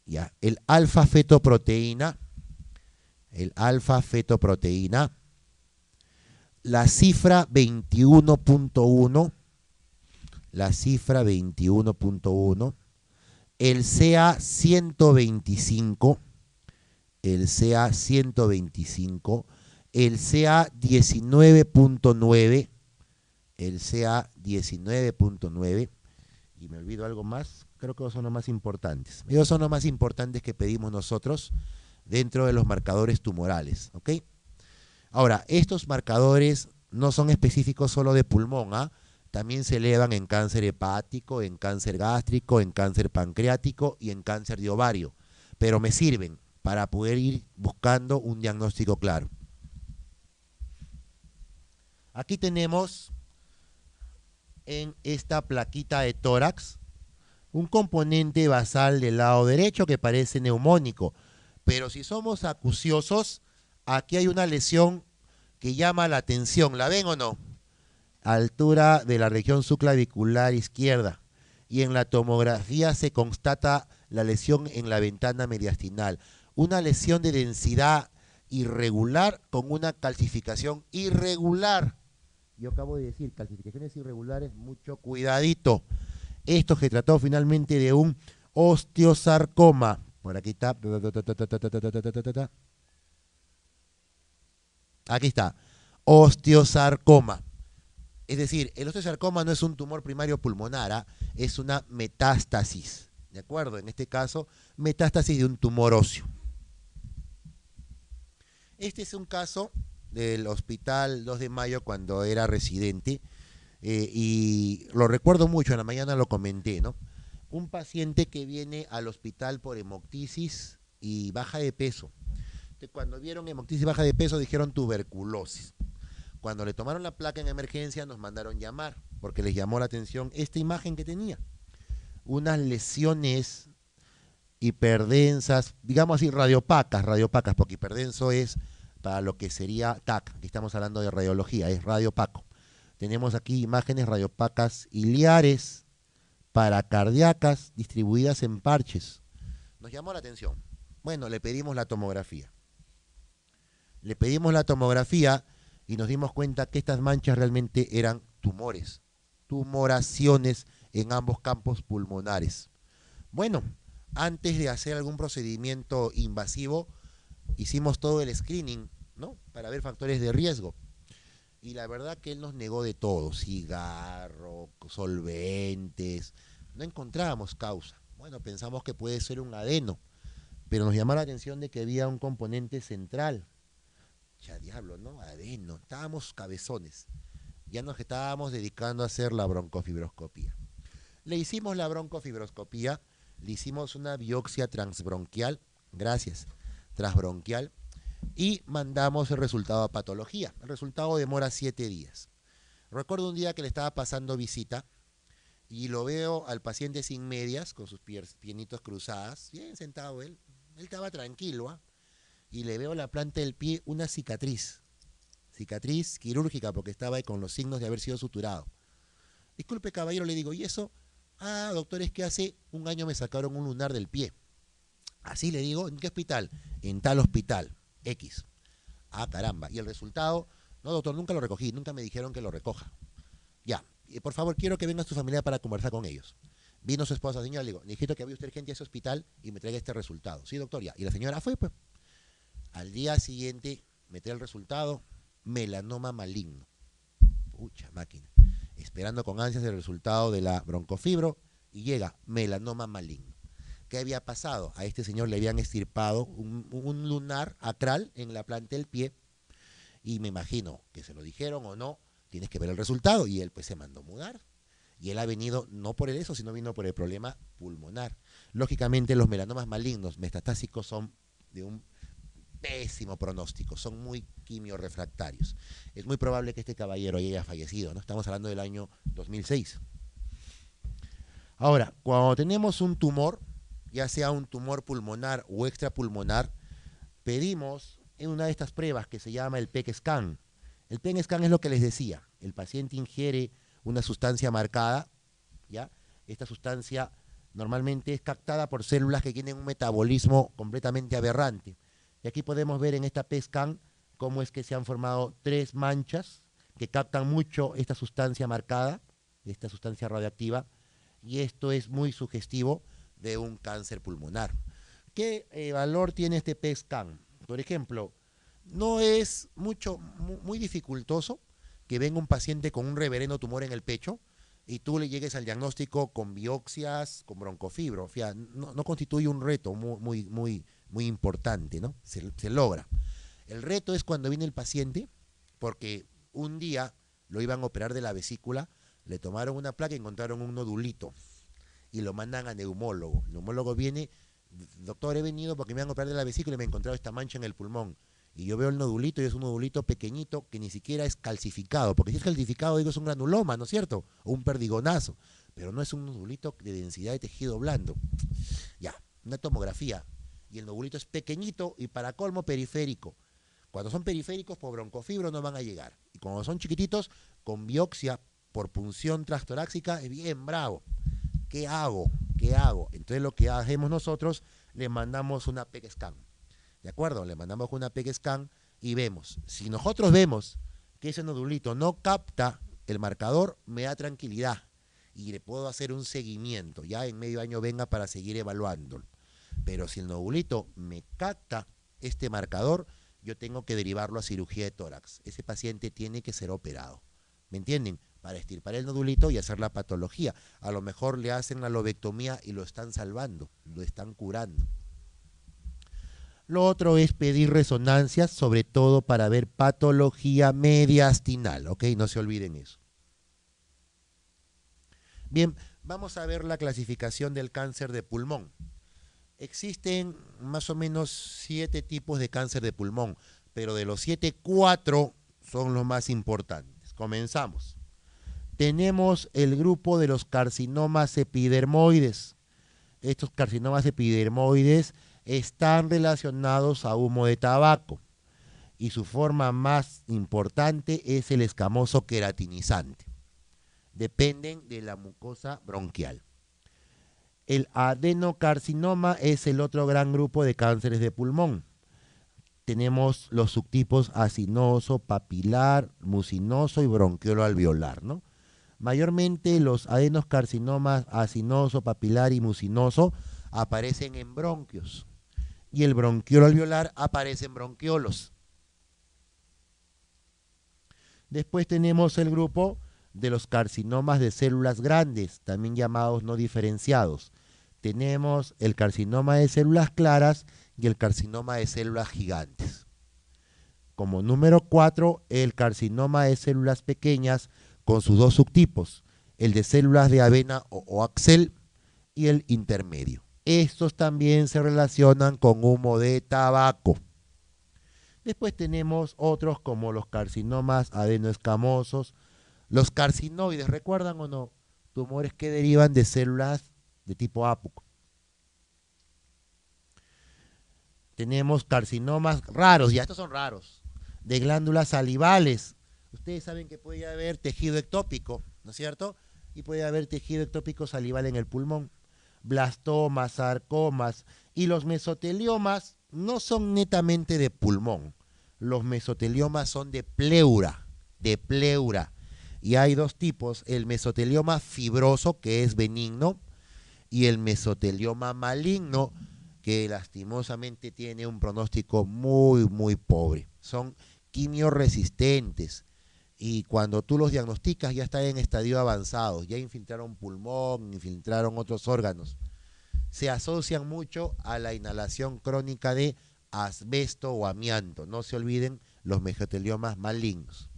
ya, el alfa-fetoproteína, la cifra 21.1, el CA125, el CA125, el CA19.9, y me olvido algo más, creo que esos son los más importantes. Esos son los más importantes que pedimos nosotros dentro de los marcadores tumorales, ¿ok? Ahora, estos marcadores no son específicos solo de pulmón, ¿ah? También se elevan en cáncer hepático, en cáncer gástrico, en cáncer pancreático y en cáncer de ovario, pero me sirven para poder ir buscando un diagnóstico claro. Aquí tenemos en esta plaquita de tórax un componente basal del lado derecho que parece neumónico, pero si somos acuciosos, aquí hay una lesión que llama la atención, ¿la ven o no? Altura de la región subclavicular izquierda, y en la tomografía se constata la lesión en la ventana mediastinal, una lesión de densidad irregular con una calcificación irregular. Yo acabo de decir, calcificaciones irregulares, mucho cuidadito. Esto se trató finalmente de un osteosarcoma. Por aquí está. Aquí está. Osteosarcoma. Es decir, el osteosarcoma no es un tumor primario pulmonar, es una metástasis. ¿De acuerdo? En este caso, metástasis de un tumor óseo. Este es un caso del Hospital 2 de Mayo cuando era residente, y lo recuerdo mucho, en la mañana lo comenté, ¿no? Un paciente que viene al hospital por hemoptisis y baja de peso. Entonces, cuando vieron hemoptisis y baja de peso dijeron tuberculosis. Cuando le tomaron la placa en emergencia nos mandaron llamar porque les llamó la atención esta imagen que tenía. Unas lesiones hiperdensas, digamos así, radiopacas, porque hiperdenso es para lo que sería TAC, aquí estamos hablando de radiología, es radiopaco. Tenemos aquí imágenes radiopacas iliares, paracardíacas, distribuidas en parches. Nos llamó la atención. Bueno, le pedimos la tomografía. Le pedimos la tomografía y nos dimos cuenta que estas manchas realmente eran tumores, tumoraciones en ambos campos pulmonares. Bueno, antes de hacer algún procedimiento invasivo, hicimos todo el screening, ¿no? Para ver factores de riesgo. Y la verdad que él nos negó de todo, cigarro, solventes, no encontrábamos causa. Bueno, pensamos que puede ser un adeno, pero nos llamó la atención de que había un componente central. Ya diablo, ¿no? Adeno, estábamos cabezones. Ya nos estábamos dedicando a hacer la broncofibroscopía. Le hicimos la broncofibroscopía, le hicimos una biopsia transbronquial, gracias, transbronquial, y mandamos el resultado a patología. El resultado demora 7 días. Recuerdo un día que le estaba pasando visita y lo veo al paciente sin medias, con sus pienitos cruzadas, bien sentado él estaba tranquilo, ¿ah? Y le veo la planta del pie una cicatriz quirúrgica porque estaba ahí con los signos de haber sido suturado. Disculpe caballero, le digo, ¿y eso? Ah, doctor, es que hace un año me sacaron un lunar del pie. Así le digo, ¿en qué hospital? En tal hospital, X. Ah, caramba. ¿Y el resultado? No, doctor, nunca lo recogí, nunca me dijeron que lo recoja. Ya, por favor, quiero que venga su familia para conversar con ellos. Vino su esposa, señora, le digo, necesito que vaya usted urgente a ese hospital y me traiga este resultado. Sí, doctor, ya. Y la señora fue, pues. Al día siguiente me trae el resultado, melanoma maligno. Pucha máquina. Esperando con ansias el resultado de la broncofibro y llega melanoma maligno. ¿Qué había pasado? A este señor le habían extirpado un lunar acral en la planta del pie y me imagino que se lo dijeron o no, tienes que ver el resultado y él pues se mandó mudar. Y él ha venido no por eso, sino vino por el problema pulmonar. Lógicamente los melanomas malignos metastásicos son de un pésimo pronóstico, son muy quimiorrefractarios. Es muy probable que este caballero haya fallecido, ¿no? Estamos hablando del año 2006. Ahora, cuando tenemos un tumor, ya sea un tumor pulmonar o extrapulmonar, pedimos en una de estas pruebas que se llama el PET scan. El PET scan es lo que les decía, el paciente ingiere una sustancia marcada, ¿ya? Esta sustancia normalmente es captada por células que tienen un metabolismo completamente aberrante. Y aquí podemos ver en esta PET scan cómo es que se han formado 3 manchas que captan mucho esta sustancia marcada, esta sustancia radioactiva, y esto es muy sugestivo de un cáncer pulmonar. ¿Qué valor tiene este PET scan? Por ejemplo, no es muy dificultoso que venga un paciente con un reverendo tumor en el pecho y tú le llegues al diagnóstico con biopsias, con broncofibro. O sea, no constituye un reto muy importante, ¿no? Se logra. El reto es cuando viene el paciente, porque un día lo iban a operar de la vesícula, le tomaron una placa y encontraron un nodulito y lo mandan a neumólogo. El neumólogo viene, doctor, he venido porque me han operado de la vesícula y me he encontrado esta mancha en el pulmón. Y yo veo el nodulito y es un nodulito pequeñito que ni siquiera es calcificado, porque si es calcificado digo es un granuloma, ¿no es cierto? O un perdigonazo, pero no es un nodulito de densidad de tejido blando. Ya, una tomografía. Y el nodulito es pequeñito y para colmo periférico. Cuando son periféricos por broncofibro no van a llegar. Y cuando son chiquititos, con biopsia por punción transtorácica es bien bravo. ¿Qué hago? ¿Qué hago? Entonces lo que hacemos nosotros, le mandamos una PET scan. ¿De acuerdo? Le mandamos una PET scan y vemos. Si nosotros vemos que ese nodulito no capta el marcador, me da tranquilidad y le puedo hacer un seguimiento. Ya en medio año venga para seguir evaluándolo. Pero si el nodulito me capta este marcador, yo tengo que derivarlo a cirugía de tórax. Ese paciente tiene que ser operado. ¿Me entienden? Para extirpar el nodulito y hacer la patología. A lo mejor le hacen la lobectomía y lo están salvando, lo están curando. Lo otro es pedir resonancias, sobre todo para ver patología mediastinal, ¿ok? No se olviden eso. Bien, vamos a ver la clasificación del cáncer de pulmón. Existen más o menos 7 tipos de cáncer de pulmón, pero de los 7, 4 son los más importantes. Comenzamos. Tenemos el grupo de los carcinomas epidermoides. estos carcinomas epidermoides están relacionados a humo de tabaco y su forma más importante es el escamoso queratinizante. Dependen de la mucosa bronquial. El adenocarcinoma es el otro gran grupo de cánceres de pulmón. Tenemos los subtipos acinoso, papilar, mucinoso y bronquiolo-alveolar, ¿no? Mayormente los adenoscarcinomas acinoso, papilar y mucinoso aparecen en bronquios y el bronquiolo-alveolar aparece en bronquiolos. Después tenemos el grupo de los carcinomas de células grandes, también llamados no diferenciados. Tenemos el carcinoma de células claras y el carcinoma de células gigantes. Como número 4, el carcinoma de células pequeñas con sus dos subtipos, el de células de avena o axel y el intermedio. Estos también se relacionan con humo de tabaco. Después tenemos otros como los carcinomas adenoescamosos, los carcinoides, ¿recuerdan o no? Tumores que derivan de células de tipo APUC. Tenemos carcinomas raros, ya estos son raros, de glándulas salivales. Ustedes saben que puede haber tejido ectópico, ¿no es cierto? Y puede haber tejido ectópico salival en el pulmón. Blastomas, sarcomas y los mesoteliomas no son netamente de pulmón. Los mesoteliomas son de pleura, Y hay dos tipos, el mesotelioma fibroso, que es benigno, y el mesotelioma maligno, que lastimosamente tiene un pronóstico muy, muy pobre. Son quimioresistentes y cuando tú los diagnosticas ya están en estadio avanzado, ya infiltraron pulmón, infiltraron otros órganos. Se asocian mucho a la inhalación crónica de asbesto o amianto. No se olviden los mesoteliomas malignos.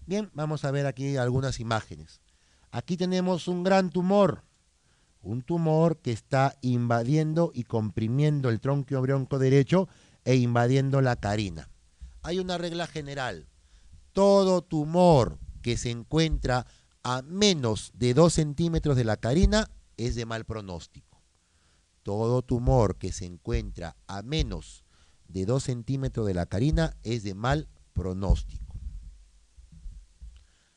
Bien, vamos a ver aquí algunas imágenes. Aquí tenemos un gran tumor, un tumor que está invadiendo y comprimiendo el tronquio bronco derecho e invadiendo la carina. Hay una regla general, todo tumor que se encuentra a menos de 2 centímetros de la carina es de mal pronóstico. Todo tumor que se encuentra a menos de 2 centímetros de la carina es de mal pronóstico.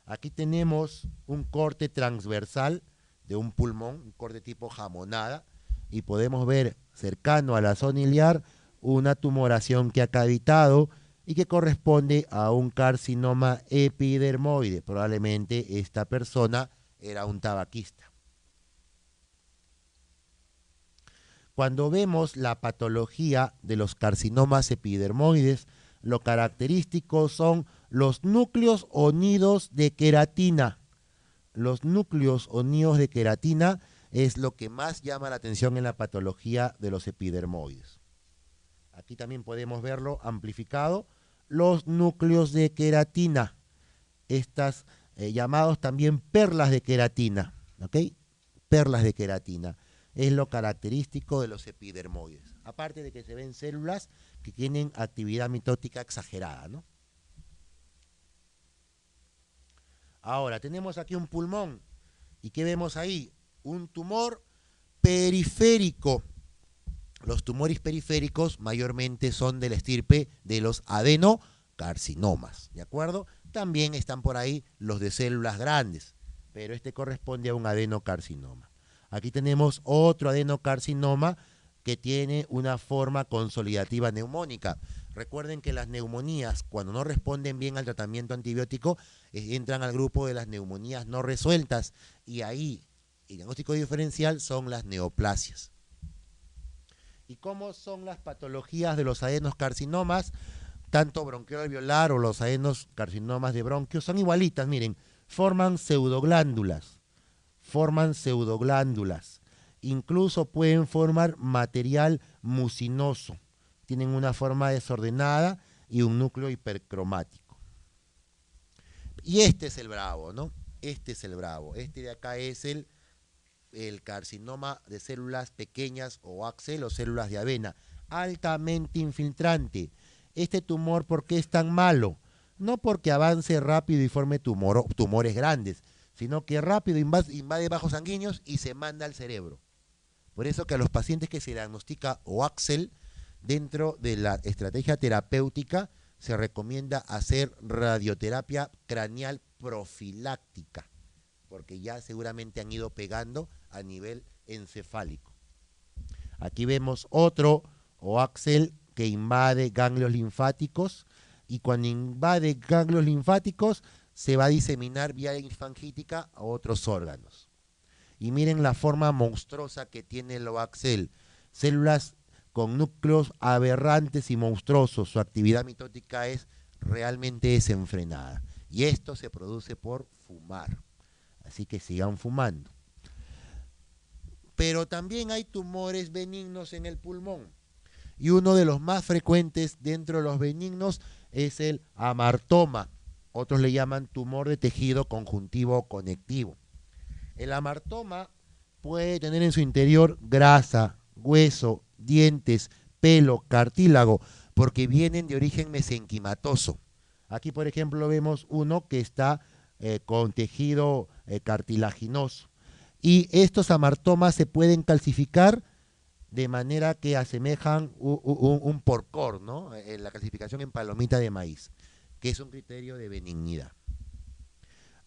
Aquí tenemos un corte transversal de un pulmón, un corte tipo jamonada, y podemos ver cercano a la zona iliar una tumoración que ha cavitado y que corresponde a un carcinoma epidermoide. Probablemente esta persona era un tabaquista. Cuando vemos la patología de los carcinomas epidermoides, lo característico son los núcleos o nidos de queratina. Los núcleos o nidos de queratina es lo que más llama la atención en la patología de los epidermoides. Aquí también podemos verlo amplificado, los núcleos de queratina, estas llamados también perlas de queratina, ¿ok? Perlas de queratina, es lo característico de los epidermoides, aparte de que se ven células que tienen actividad mitótica exagerada, ¿no? Ahora, tenemos aquí un pulmón, ¿y qué vemos ahí? Un tumor periférico. Los tumores periféricos mayormente son de la estirpe de los adenocarcinomas, ¿de acuerdo? También están por ahí los de células grandes, pero este corresponde a un adenocarcinoma. Aquí tenemos otro adenocarcinoma que tiene una forma consolidativa neumónica. Recuerden que las neumonías, cuando no responden bien al tratamiento antibiótico, entran al grupo de las neumonías no resueltas, y ahí el diagnóstico diferencial son las neoplasias. ¿Y cómo son las patologías de los adenoscarcinomas? Tanto bronquiolo-alveolar o los adenoscarcinomas de bronquios son igualitas, miren, forman pseudoglándulas, incluso pueden formar material mucinoso, tienen una forma desordenada y un núcleo hipercromático. Y este es el bravo, ¿no? Este es el bravo, este de acá es el carcinoma de células pequeñas o axel o células de avena, altamente infiltrante. Este tumor, ¿por qué es tan malo? No porque avance rápido y forme tumores grandes, sino que rápido invade vasos sanguíneos y se manda al cerebro. Por eso que a los pacientes que se diagnostica OAXEL, dentro de la estrategia terapéutica, se recomienda hacer radioterapia craneal profiláctica, porque ya seguramente han ido pegando a nivel encefálico. Aquí vemos otro OAXEL que invade ganglios linfáticos, y cuando invade ganglios linfáticos se va a diseminar vía linfangítica a otros órganos. Y miren la forma monstruosa que tiene el OAXEL. Células con núcleos aberrantes y monstruosos. Su actividad mitótica es realmente desenfrenada. Y esto se produce por fumar. Así que sigan fumando. Pero también hay tumores benignos en el pulmón. Y uno de los más frecuentes dentro de los benignos es el amartoma. Otros le llaman tumor de tejido conjuntivo conectivo. El amartoma puede tener en su interior grasa, hueso, dientes, pelo, cartílago, porque vienen de origen mesenquimatoso. Aquí, por ejemplo, vemos uno que está con tejido cartilaginoso. Y estos amartomas se pueden calcificar de manera que asemejan un porcor, ¿no? La calcificación en palomita de maíz, que es un criterio de benignidad.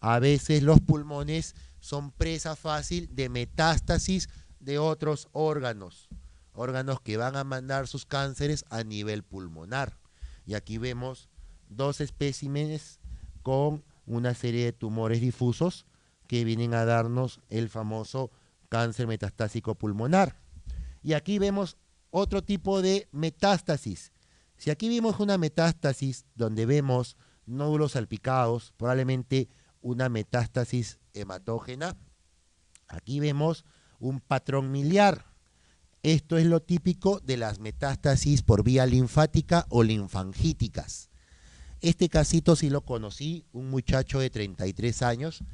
A veces los pulmones son presa fácil de metástasis de otros órganos, órganos que van a mandar sus cánceres a nivel pulmonar. Y aquí vemos dos especímenes con una serie de tumores difusos que vienen a darnos el famoso cáncer metastásico pulmonar. Y aquí vemos otro tipo de metástasis. Si aquí vimos una metástasis donde vemos nódulos salpicados, probablemente una metástasis hematógena, aquí vemos un patrón miliar. Esto es lo típico de las metástasis por vía linfática o linfangíticas. Este casito sí lo conocí, un muchacho de 33 años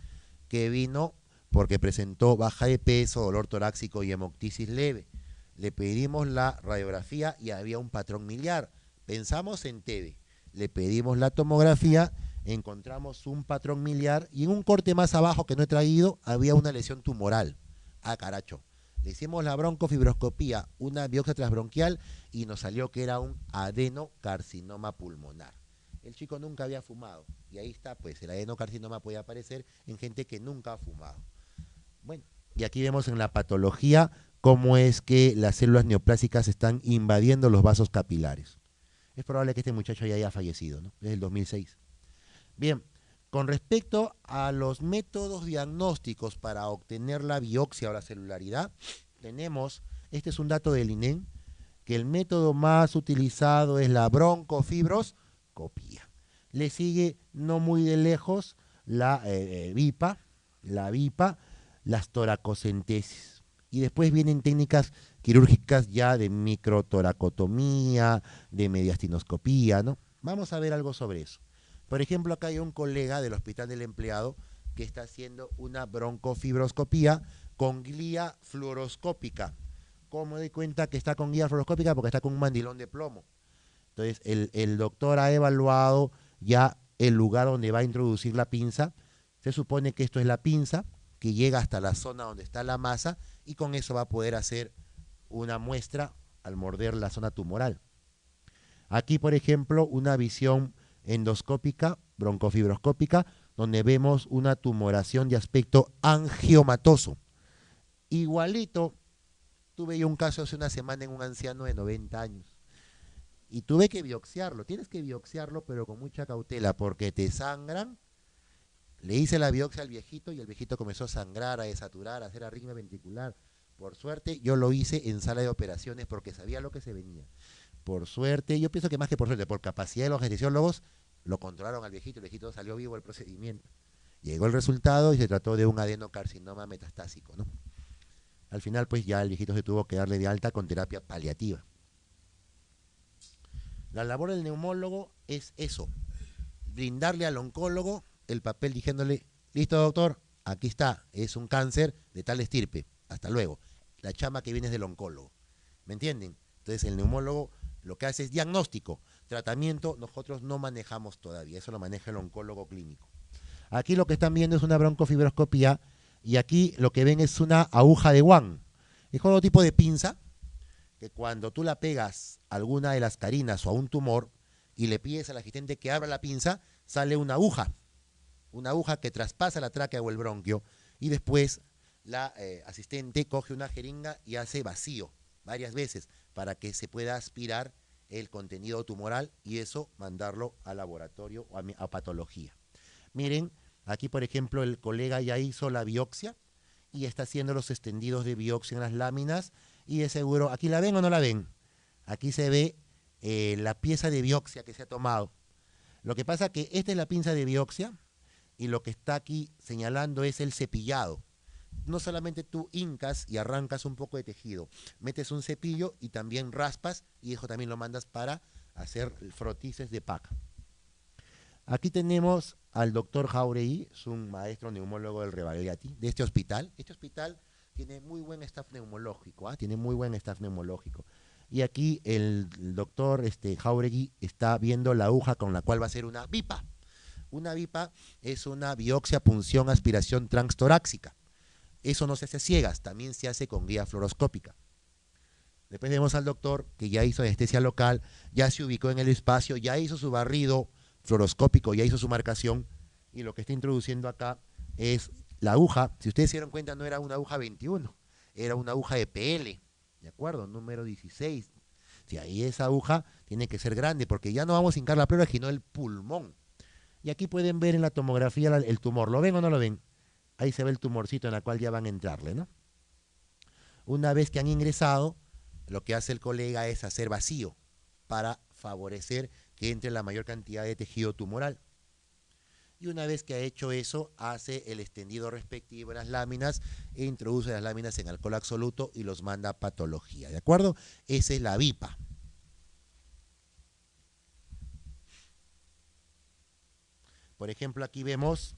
que vino porque presentó baja de peso, dolor torácico y hemoptisis leve. Le pedimos la radiografía y había un patrón miliar. Pensamos en TB. Le pedimos la tomografía, encontramos un patrón miliar y en un corte más abajo que no he traído había una lesión tumoral. Ah, caracho. Le hicimos la broncofibroscopía, una biopsia transbronquial y nos salió que era un adenocarcinoma pulmonar. El chico nunca había fumado y ahí está, pues el adenocarcinoma puede aparecer en gente que nunca ha fumado. Bueno, y aquí vemos en la patología cómo es que las células neoplásicas están invadiendo los vasos capilares. Es probable que este muchacho ya haya fallecido, ¿no? Desde el 2006. Bien, con respecto a los métodos diagnósticos para obtener la biopsia o la celularidad, tenemos, este es un dato del INEM, que el método más utilizado es la broncofibroscopía. Le sigue no muy de lejos la BIPA, las toracocentesis. Y después vienen técnicas quirúrgicas ya de microtoracotomía, de mediastinoscopía, ¿no? Vamos a ver algo sobre eso. Por ejemplo, acá hay un colega del Hospital del Empleado que está haciendo una broncofibroscopía con glía fluoroscópica. ¿Cómo me doy cuenta que está con glía fluoroscópica? Porque está con un mandilón de plomo. Entonces, el doctor ha evaluado ya el lugar donde va a introducir la pinza. Se supone que esto es la pinza, que llega hasta la zona donde está la masa, y con eso va a poder hacer una muestra al morder la zona tumoral. Aquí, por ejemplo, una visión endoscópica, broncofibroscópica, donde vemos una tumoración de aspecto angiomatoso. Igualito, tuve yo un caso hace una semana en un anciano de 90 años. Y tuve que biopsiarlo. Tienes que biopsiarlo, pero con mucha cautela, porque te sangran. Le hice la biopsia al viejito y el viejito comenzó a sangrar, a desaturar, a hacer arritmia ventricular. Por suerte, yo lo hice en sala de operaciones porque sabía lo que se venía. Por suerte, yo pienso que más que por suerte, por capacidad de los anestesiólogos, lo controlaron al viejito, el viejito salió vivo del procedimiento. Llegó el resultado y se trató de un adenocarcinoma metastásico, ¿no? Al final, pues ya el viejito se tuvo que darle de alta con terapia paliativa. La labor del neumólogo es eso, brindarle al oncólogo el papel diciéndole, listo doctor, aquí está, es un cáncer de tal estirpe, hasta luego. La chama que viene es del oncólogo, ¿me entienden? Entonces el neumólogo lo que hace es diagnóstico, tratamiento nosotros no manejamos todavía, eso lo maneja el oncólogo clínico. Aquí lo que están viendo es una broncofibroscopía y aquí lo que ven es una aguja de guan. Es otro tipo de pinza que cuando tú la pegas a alguna de las carinas o a un tumor y le pides al asistente que abra la pinza, sale una aguja que traspasa la tráquea o el bronquio y después la asistente coge una jeringa y hace vacío varias veces para que se pueda aspirar el contenido tumoral y eso mandarlo al laboratorio o a patología. Miren, aquí por ejemplo el colega ya hizo la biopsia y está haciendo los extendidos de biopsia en las láminas y de seguro, ¿aquí la ven o no la ven? Aquí se ve la pieza de biopsia que se ha tomado. Lo que pasa es que esta es la pinza de biopsia y lo que está aquí señalando es el cepillado. No solamente tú hincas y arrancas un poco de tejido, metes un cepillo y también raspas y eso también lo mandas para hacer frotices de paca. Aquí tenemos al doctor Jauregui, es un maestro neumólogo del Rebagliati, de este hospital. Este hospital tiene muy buen staff neumológico, tiene muy buen staff neumológico. Y aquí el doctor Jauregui está viendo la aguja con la cual va a hacer una VIPA. Una VIPA es una biopsia, punción, aspiración transtorácica. Eso no se hace a ciegas, también se hace con guía fluoroscópica. Después vemos al doctor que ya hizo anestesia local, ya se ubicó en el espacio, ya hizo su barrido fluoroscópico, ya hizo su marcación y lo que está introduciendo acá es la aguja. Si ustedes se dieron cuenta, no era una aguja 21, era una aguja de PL, ¿de acuerdo? Número 16. Si ahí esa aguja tiene que ser grande porque ya no vamos a hincar la pleura, sino el pulmón. Y aquí pueden ver en la tomografía el tumor. ¿Lo ven o no lo ven? Ahí se ve el tumorcito en la cual ya van a entrarle, ¿no? Una vez que han ingresado, lo que hace el colega es hacer vacío para favorecer que entre la mayor cantidad de tejido tumoral. Y una vez que ha hecho eso, hace el extendido respectivo en las láminas e introduce las láminas en alcohol absoluto y los manda a patología, ¿de acuerdo? Esa es la VIPA. Por ejemplo, aquí vemos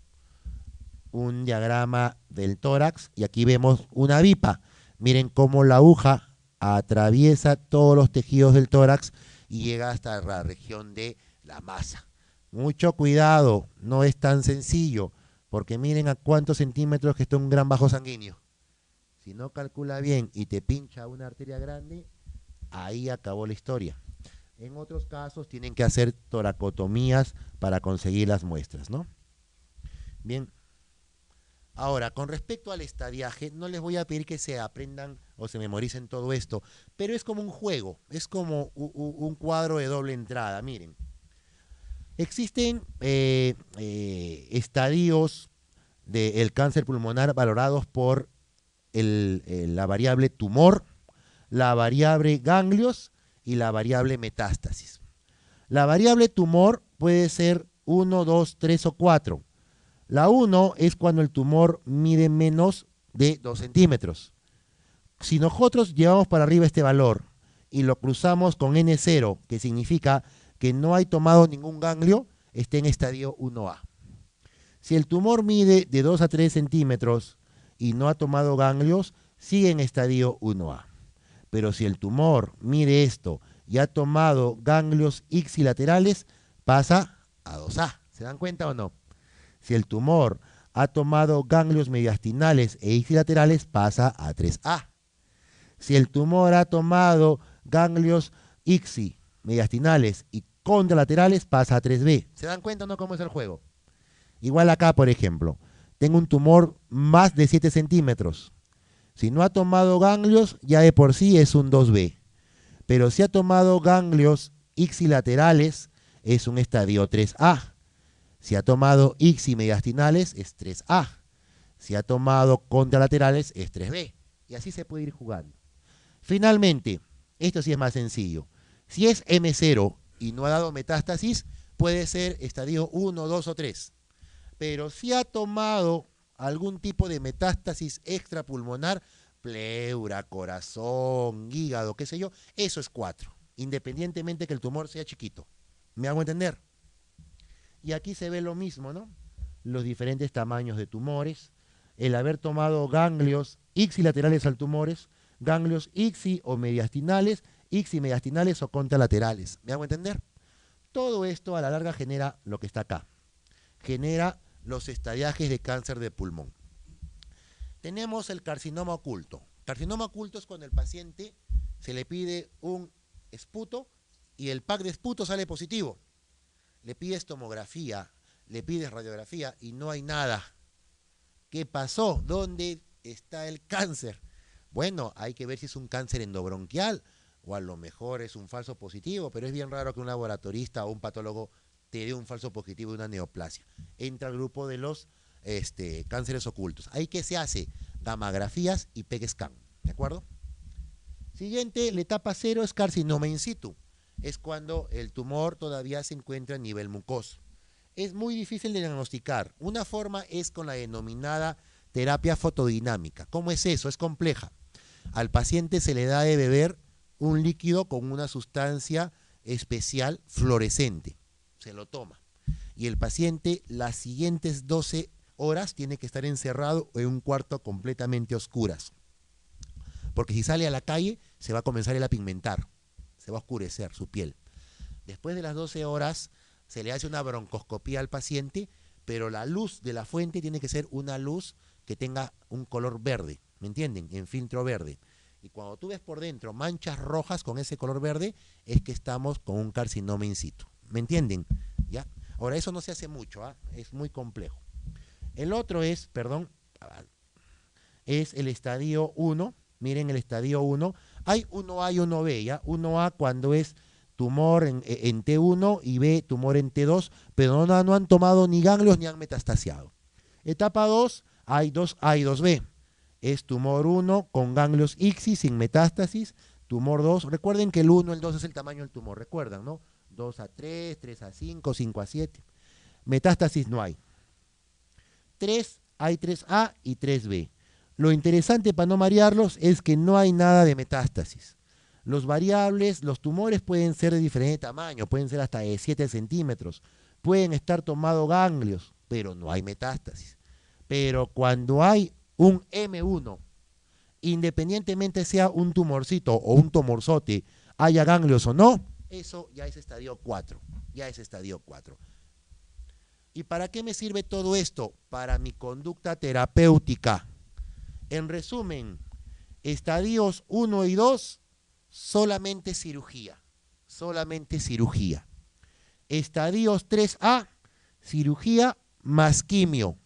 un diagrama del tórax y aquí vemos una VIPA. Miren cómo la aguja atraviesa todos los tejidos del tórax y llega hasta la región de la masa. Mucho cuidado, no es tan sencillo, porque miren a cuántos centímetros que está un gran bajo sanguíneo. Si no calcula bien y te pincha una arteria grande, ahí acabó la historia. En otros casos tienen que hacer toracotomías para conseguir las muestras, ¿no? Bien. Ahora, con respecto al estadiaje, no les voy a pedir que se aprendan o se memoricen todo esto, pero es como un juego, es como un cuadro de doble entrada. Miren, existen estadios del cáncer pulmonar valorados por la variable tumor, la variable ganglios y la variable metástasis. La variable tumor puede ser 1, 2, 3 o 4. La 1 es cuando el tumor mide menos de 2 centímetros. Si nosotros llevamos para arriba este valor y lo cruzamos con N0, que significa que no hay tomado ningún ganglio, está en estadio 1A. Si el tumor mide de 2 a 3 centímetros y no ha tomado ganglios, sigue en estadio 1A. Pero si el tumor mide esto y ha tomado ganglios ipsilaterales, pasa a 2A. ¿Se dan cuenta o no? Si el tumor ha tomado ganglios mediastinales e ipsilaterales, pasa a 3A. Si el tumor ha tomado ganglios ipsi, mediastinales y contralaterales, pasa a 3B. ¿Se dan cuenta o no cómo es el juego? Igual acá, por ejemplo, tengo un tumor más de 7 centímetros. Si no ha tomado ganglios, ya de por sí es un 2B. Pero si ha tomado ganglios ipsilaterales, es un estadio 3A. Si ha tomado ipsi-mediastinales, es 3A. Si ha tomado contralaterales, es 3B. Y así se puede ir jugando. Finalmente, esto sí es más sencillo. Si es M0 y no ha dado metástasis, puede ser estadio 1, 2 o 3. Pero si ha tomado algún tipo de metástasis extrapulmonar, pleura, corazón, hígado, qué sé yo, eso es 4, independientemente que el tumor sea chiquito. ¿Me hago entender? Y aquí se ve lo mismo, ¿no? Los diferentes tamaños de tumores, el haber tomado ganglios ipsilaterales al tumores, ganglios ipsi o mediastinales, ipsi-mediastinales o contralaterales. ¿Me hago entender? Todo esto a la larga genera lo que está acá. Genera los estadiajes de cáncer de pulmón. Tenemos el carcinoma oculto. Carcinoma oculto es cuando el paciente se le pide un esputo y el pack de esputo sale positivo. Le pides tomografía, le pides radiografía y no hay nada. ¿Qué pasó? ¿Dónde está el cáncer? Bueno, hay que ver si es un cáncer endobronquial o a lo mejor es un falso positivo, pero es bien raro que un laboratorista o un patólogo te dé un falso positivo de una neoplasia. Entra al grupo de los cánceres ocultos. Ahí que se hace gammagrafías y PET scan, ¿de acuerdo? Siguiente, la etapa 0 es carcinoma in situ. Es cuando el tumor todavía se encuentra a nivel mucoso. Es muy difícil de diagnosticar. Una forma es con la denominada terapia fotodinámica. ¿Cómo es eso? Es compleja. Al paciente se le da de beber un líquido con una sustancia especial fluorescente. Se lo toma. Y el paciente las siguientes 12 horas tiene que estar encerrado en un cuarto completamente a oscuras. Porque si sale a la calle se va a comenzar a pigmentar, se va a oscurecer su piel. Después de las 12 horas se le hace una broncoscopía al paciente, pero la luz de la fuente tiene que ser una luz que tenga un color verde, ¿me entienden? En filtro verde. Y cuando tú ves por dentro manchas rojas con ese color verde, es que estamos con un carcinoma in situ, ¿me entienden? ¿Ya? Ahora, eso no se hace mucho, ¿eh? Es muy complejo. El otro es, es el estadio 1. Miren el estadio 1. Hay 1A y 1B, ¿ya? 1A cuando es tumor en T1 y B tumor en T2, pero no han tomado ni ganglios ni han metastasiado. Etapa 2, hay 2A y 2B. Es tumor 1 con ganglios ICSI sin metástasis. Tumor 2, recuerden que el 1, el 2 es el tamaño del tumor, recuerdan, ¿no? 2A3, 3A5, 5A7. Metástasis no hay. 3, hay 3A y 3B. Lo interesante para no marearlos es que no hay nada de metástasis. Los variables, los tumores pueden ser de diferente tamaño, pueden ser hasta de 7 centímetros, pueden estar tomados ganglios, pero no hay metástasis. Pero cuando hay un M1, independientemente sea un tumorcito o un tumorzote, haya ganglios o no, eso ya es estadio 4, ya es estadio 4. ¿Y para qué me sirve todo esto? Para mi conducta terapéutica. En resumen, estadios 1 y 2, solamente cirugía, solamente cirugía. Estadios 3A, cirugía más quimio.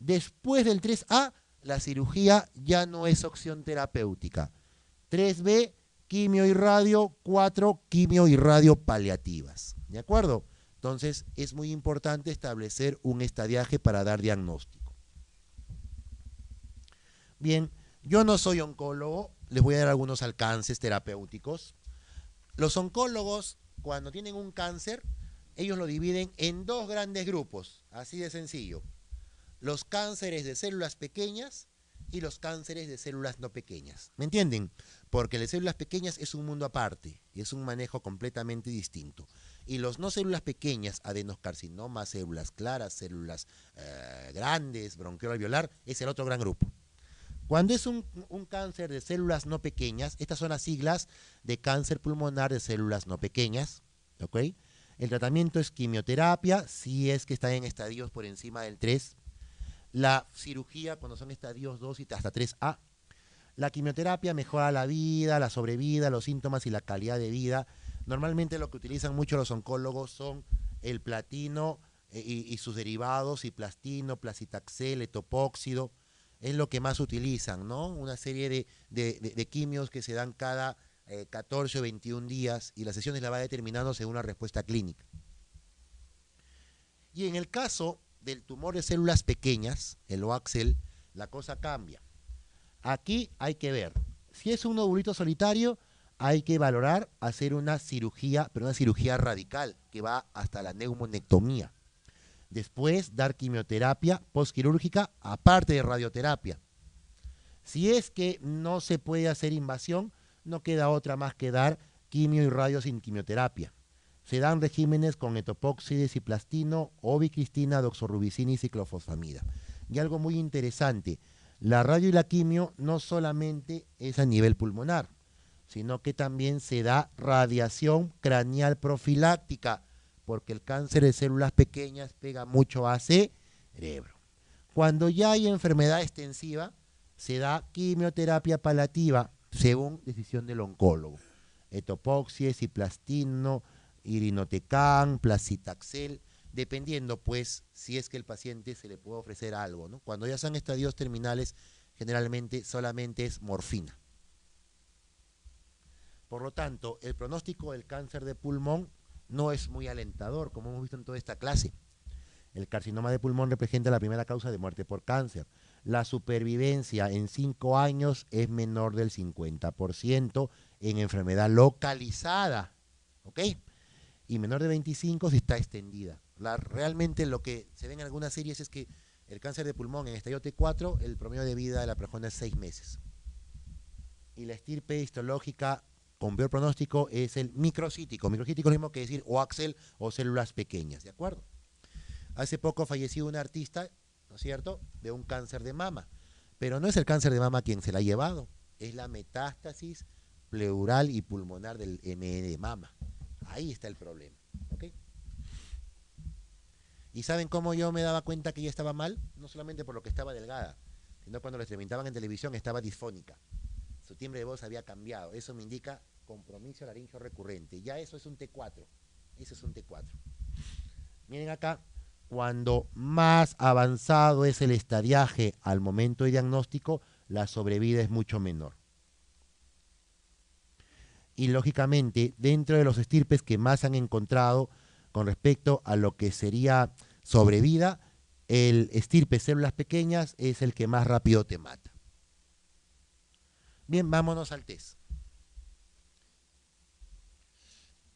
Después del 3A, la cirugía ya no es opción terapéutica. 3B, quimio y radio. 4, quimio y radio paliativas. ¿De acuerdo? Entonces, es muy importante establecer un estadiaje para dar diagnóstico. Bien, yo no soy oncólogo, les voy a dar algunos alcances terapéuticos. Los oncólogos, cuando tienen un cáncer, ellos lo dividen en dos grandes grupos, así de sencillo. Los cánceres de células pequeñas y los cánceres de células no pequeñas. ¿Me entienden? Porque las células pequeñas es un mundo aparte y es un manejo completamente distinto. Y los no células pequeñas, adenoscarcinomas, células claras, células grandes, bronquiola alveolar, es el otro gran grupo. Cuando es un cáncer de células no pequeñas, estas son las siglas de cáncer pulmonar de células no pequeñas, ¿ok? El tratamiento es quimioterapia, si es que está en estadios por encima del 3. La cirugía cuando son estadios 2 y hasta 3A. La quimioterapia mejora la vida, la sobrevida, los síntomas y la calidad de vida. Normalmente lo que utilizan mucho los oncólogos son el platino y sus derivados, ciplastino, placitaxel, etoposóxido. Es lo que más utilizan, ¿no? Una serie de quimios que se dan cada 14 o 21 días y las sesiones la va determinando según la respuesta clínica. Y en el caso del tumor de células pequeñas, el OAXEL, la cosa cambia. Aquí hay que ver, si es un ovulito solitario, hay que valorar hacer una cirugía, pero una cirugía radical, que va hasta la neumonectomía. Después, dar quimioterapia postquirúrgica, aparte de radioterapia. Si es que no se puede hacer invasión, no queda otra más que dar quimio y radio sin quimioterapia. Se dan regímenes con etoposide, ciplastino, obicristina, doxorubicina y ciclofosfamida. Y algo muy interesante, la radio y la quimio no solamente es a nivel pulmonar, sino que también se da radiación craneal profiláctica. porque el cáncer de células pequeñas pega mucho a cerebro. Cuando ya hay enfermedad extensiva, se da quimioterapia paliativa según decisión del oncólogo. Etopoxia, ciplastino, irinotecan, placitaxel, dependiendo pues si es que el paciente se le puede ofrecer algo, ¿no? Cuando ya son estadios terminales, generalmente solamente es morfina. Por lo tanto, el pronóstico del cáncer de pulmón no es muy alentador, como hemos visto en toda esta clase. El carcinoma de pulmón representa la primera causa de muerte por cáncer. La supervivencia en 5 años es menor del 50% en enfermedad localizada, ¿ok? Y menor de 25 si está extendida. Realmente lo que se ve en algunas series es que el cáncer de pulmón en estadio T4, el promedio de vida de la persona es 6 meses. Y la estirpe histológica con peor pronóstico es el microcítico. Microcítico es lo mismo que decir o axel o células pequeñas, ¿de acuerdo? Hace poco falleció un artista, ¿no es cierto?, de un cáncer de mama. Pero no es el cáncer de mama quien se la ha llevado, es la metástasis pleural y pulmonar del ME de mama. Ahí está el problema, ¿ok? ¿Y saben cómo yo me daba cuenta que ella estaba mal? No solamente por lo que estaba delgada, sino cuando la experimentaban en televisión estaba disfónica. Su timbre de voz había cambiado. Eso me indica compromiso laríngeo recurrente. Ya eso es un T4. Eso es un T4. Miren acá, cuando más avanzado es el estadiaje al momento de diagnóstico, la sobrevida es mucho menor. Y lógicamente, dentro de los estirpes que más han encontrado con respecto a lo que sería sobrevida, el estirpe células pequeñas es el que más rápido te mata. Bien, vámonos al test.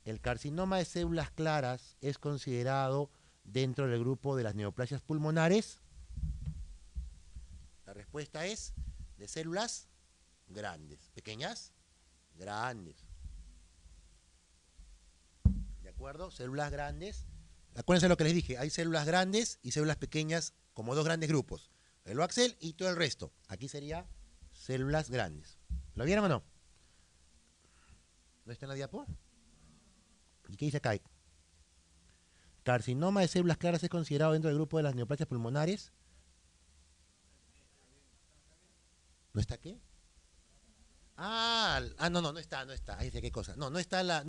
El carcinoma de células claras es considerado dentro del grupo de las neoplasias pulmonares. La respuesta es de células grandes. ¿Pequeñas? Grandes. ¿De acuerdo? Células grandes. Acuérdense lo que les dije. Hay células grandes y células pequeñas como dos grandes grupos. El axel y todo el resto. Aquí sería células grandes. ¿Lo vieron o no? ¿No está en la diapo? ¿Y qué dice acá? Carcinoma de células claras es considerado dentro del grupo de las neoplasias pulmonares. ¿No está qué? No está. Ahí dice qué cosa. No está las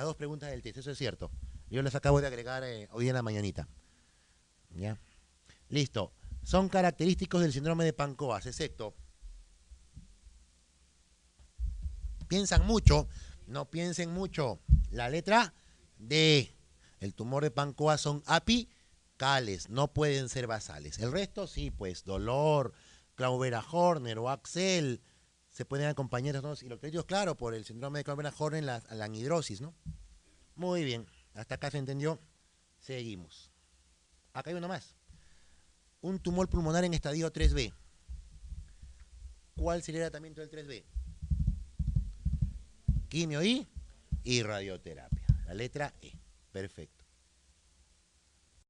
dos preguntas del test, eso es cierto. Yo las acabo de agregar hoy en la mañanita. ¿Ya? Listo. Son característicos del síndrome de Pancoas, excepto. Piensan mucho, no piensen mucho. La letra D. El tumor de Pancoas son apicales, no pueden ser basales. El resto sí, pues dolor, Clauber-Horner o Axel, se pueden acompañar, ¿no? Y los créditos, claro, por el síndrome de Clauber-Horner, la anhidrosis, ¿no? Muy bien, hasta acá se entendió. Seguimos. Acá hay uno más. Un tumor pulmonar en estadio 3B. ¿Cuál sería el tratamiento del 3B? Quimio y radioterapia. La letra E. Perfecto.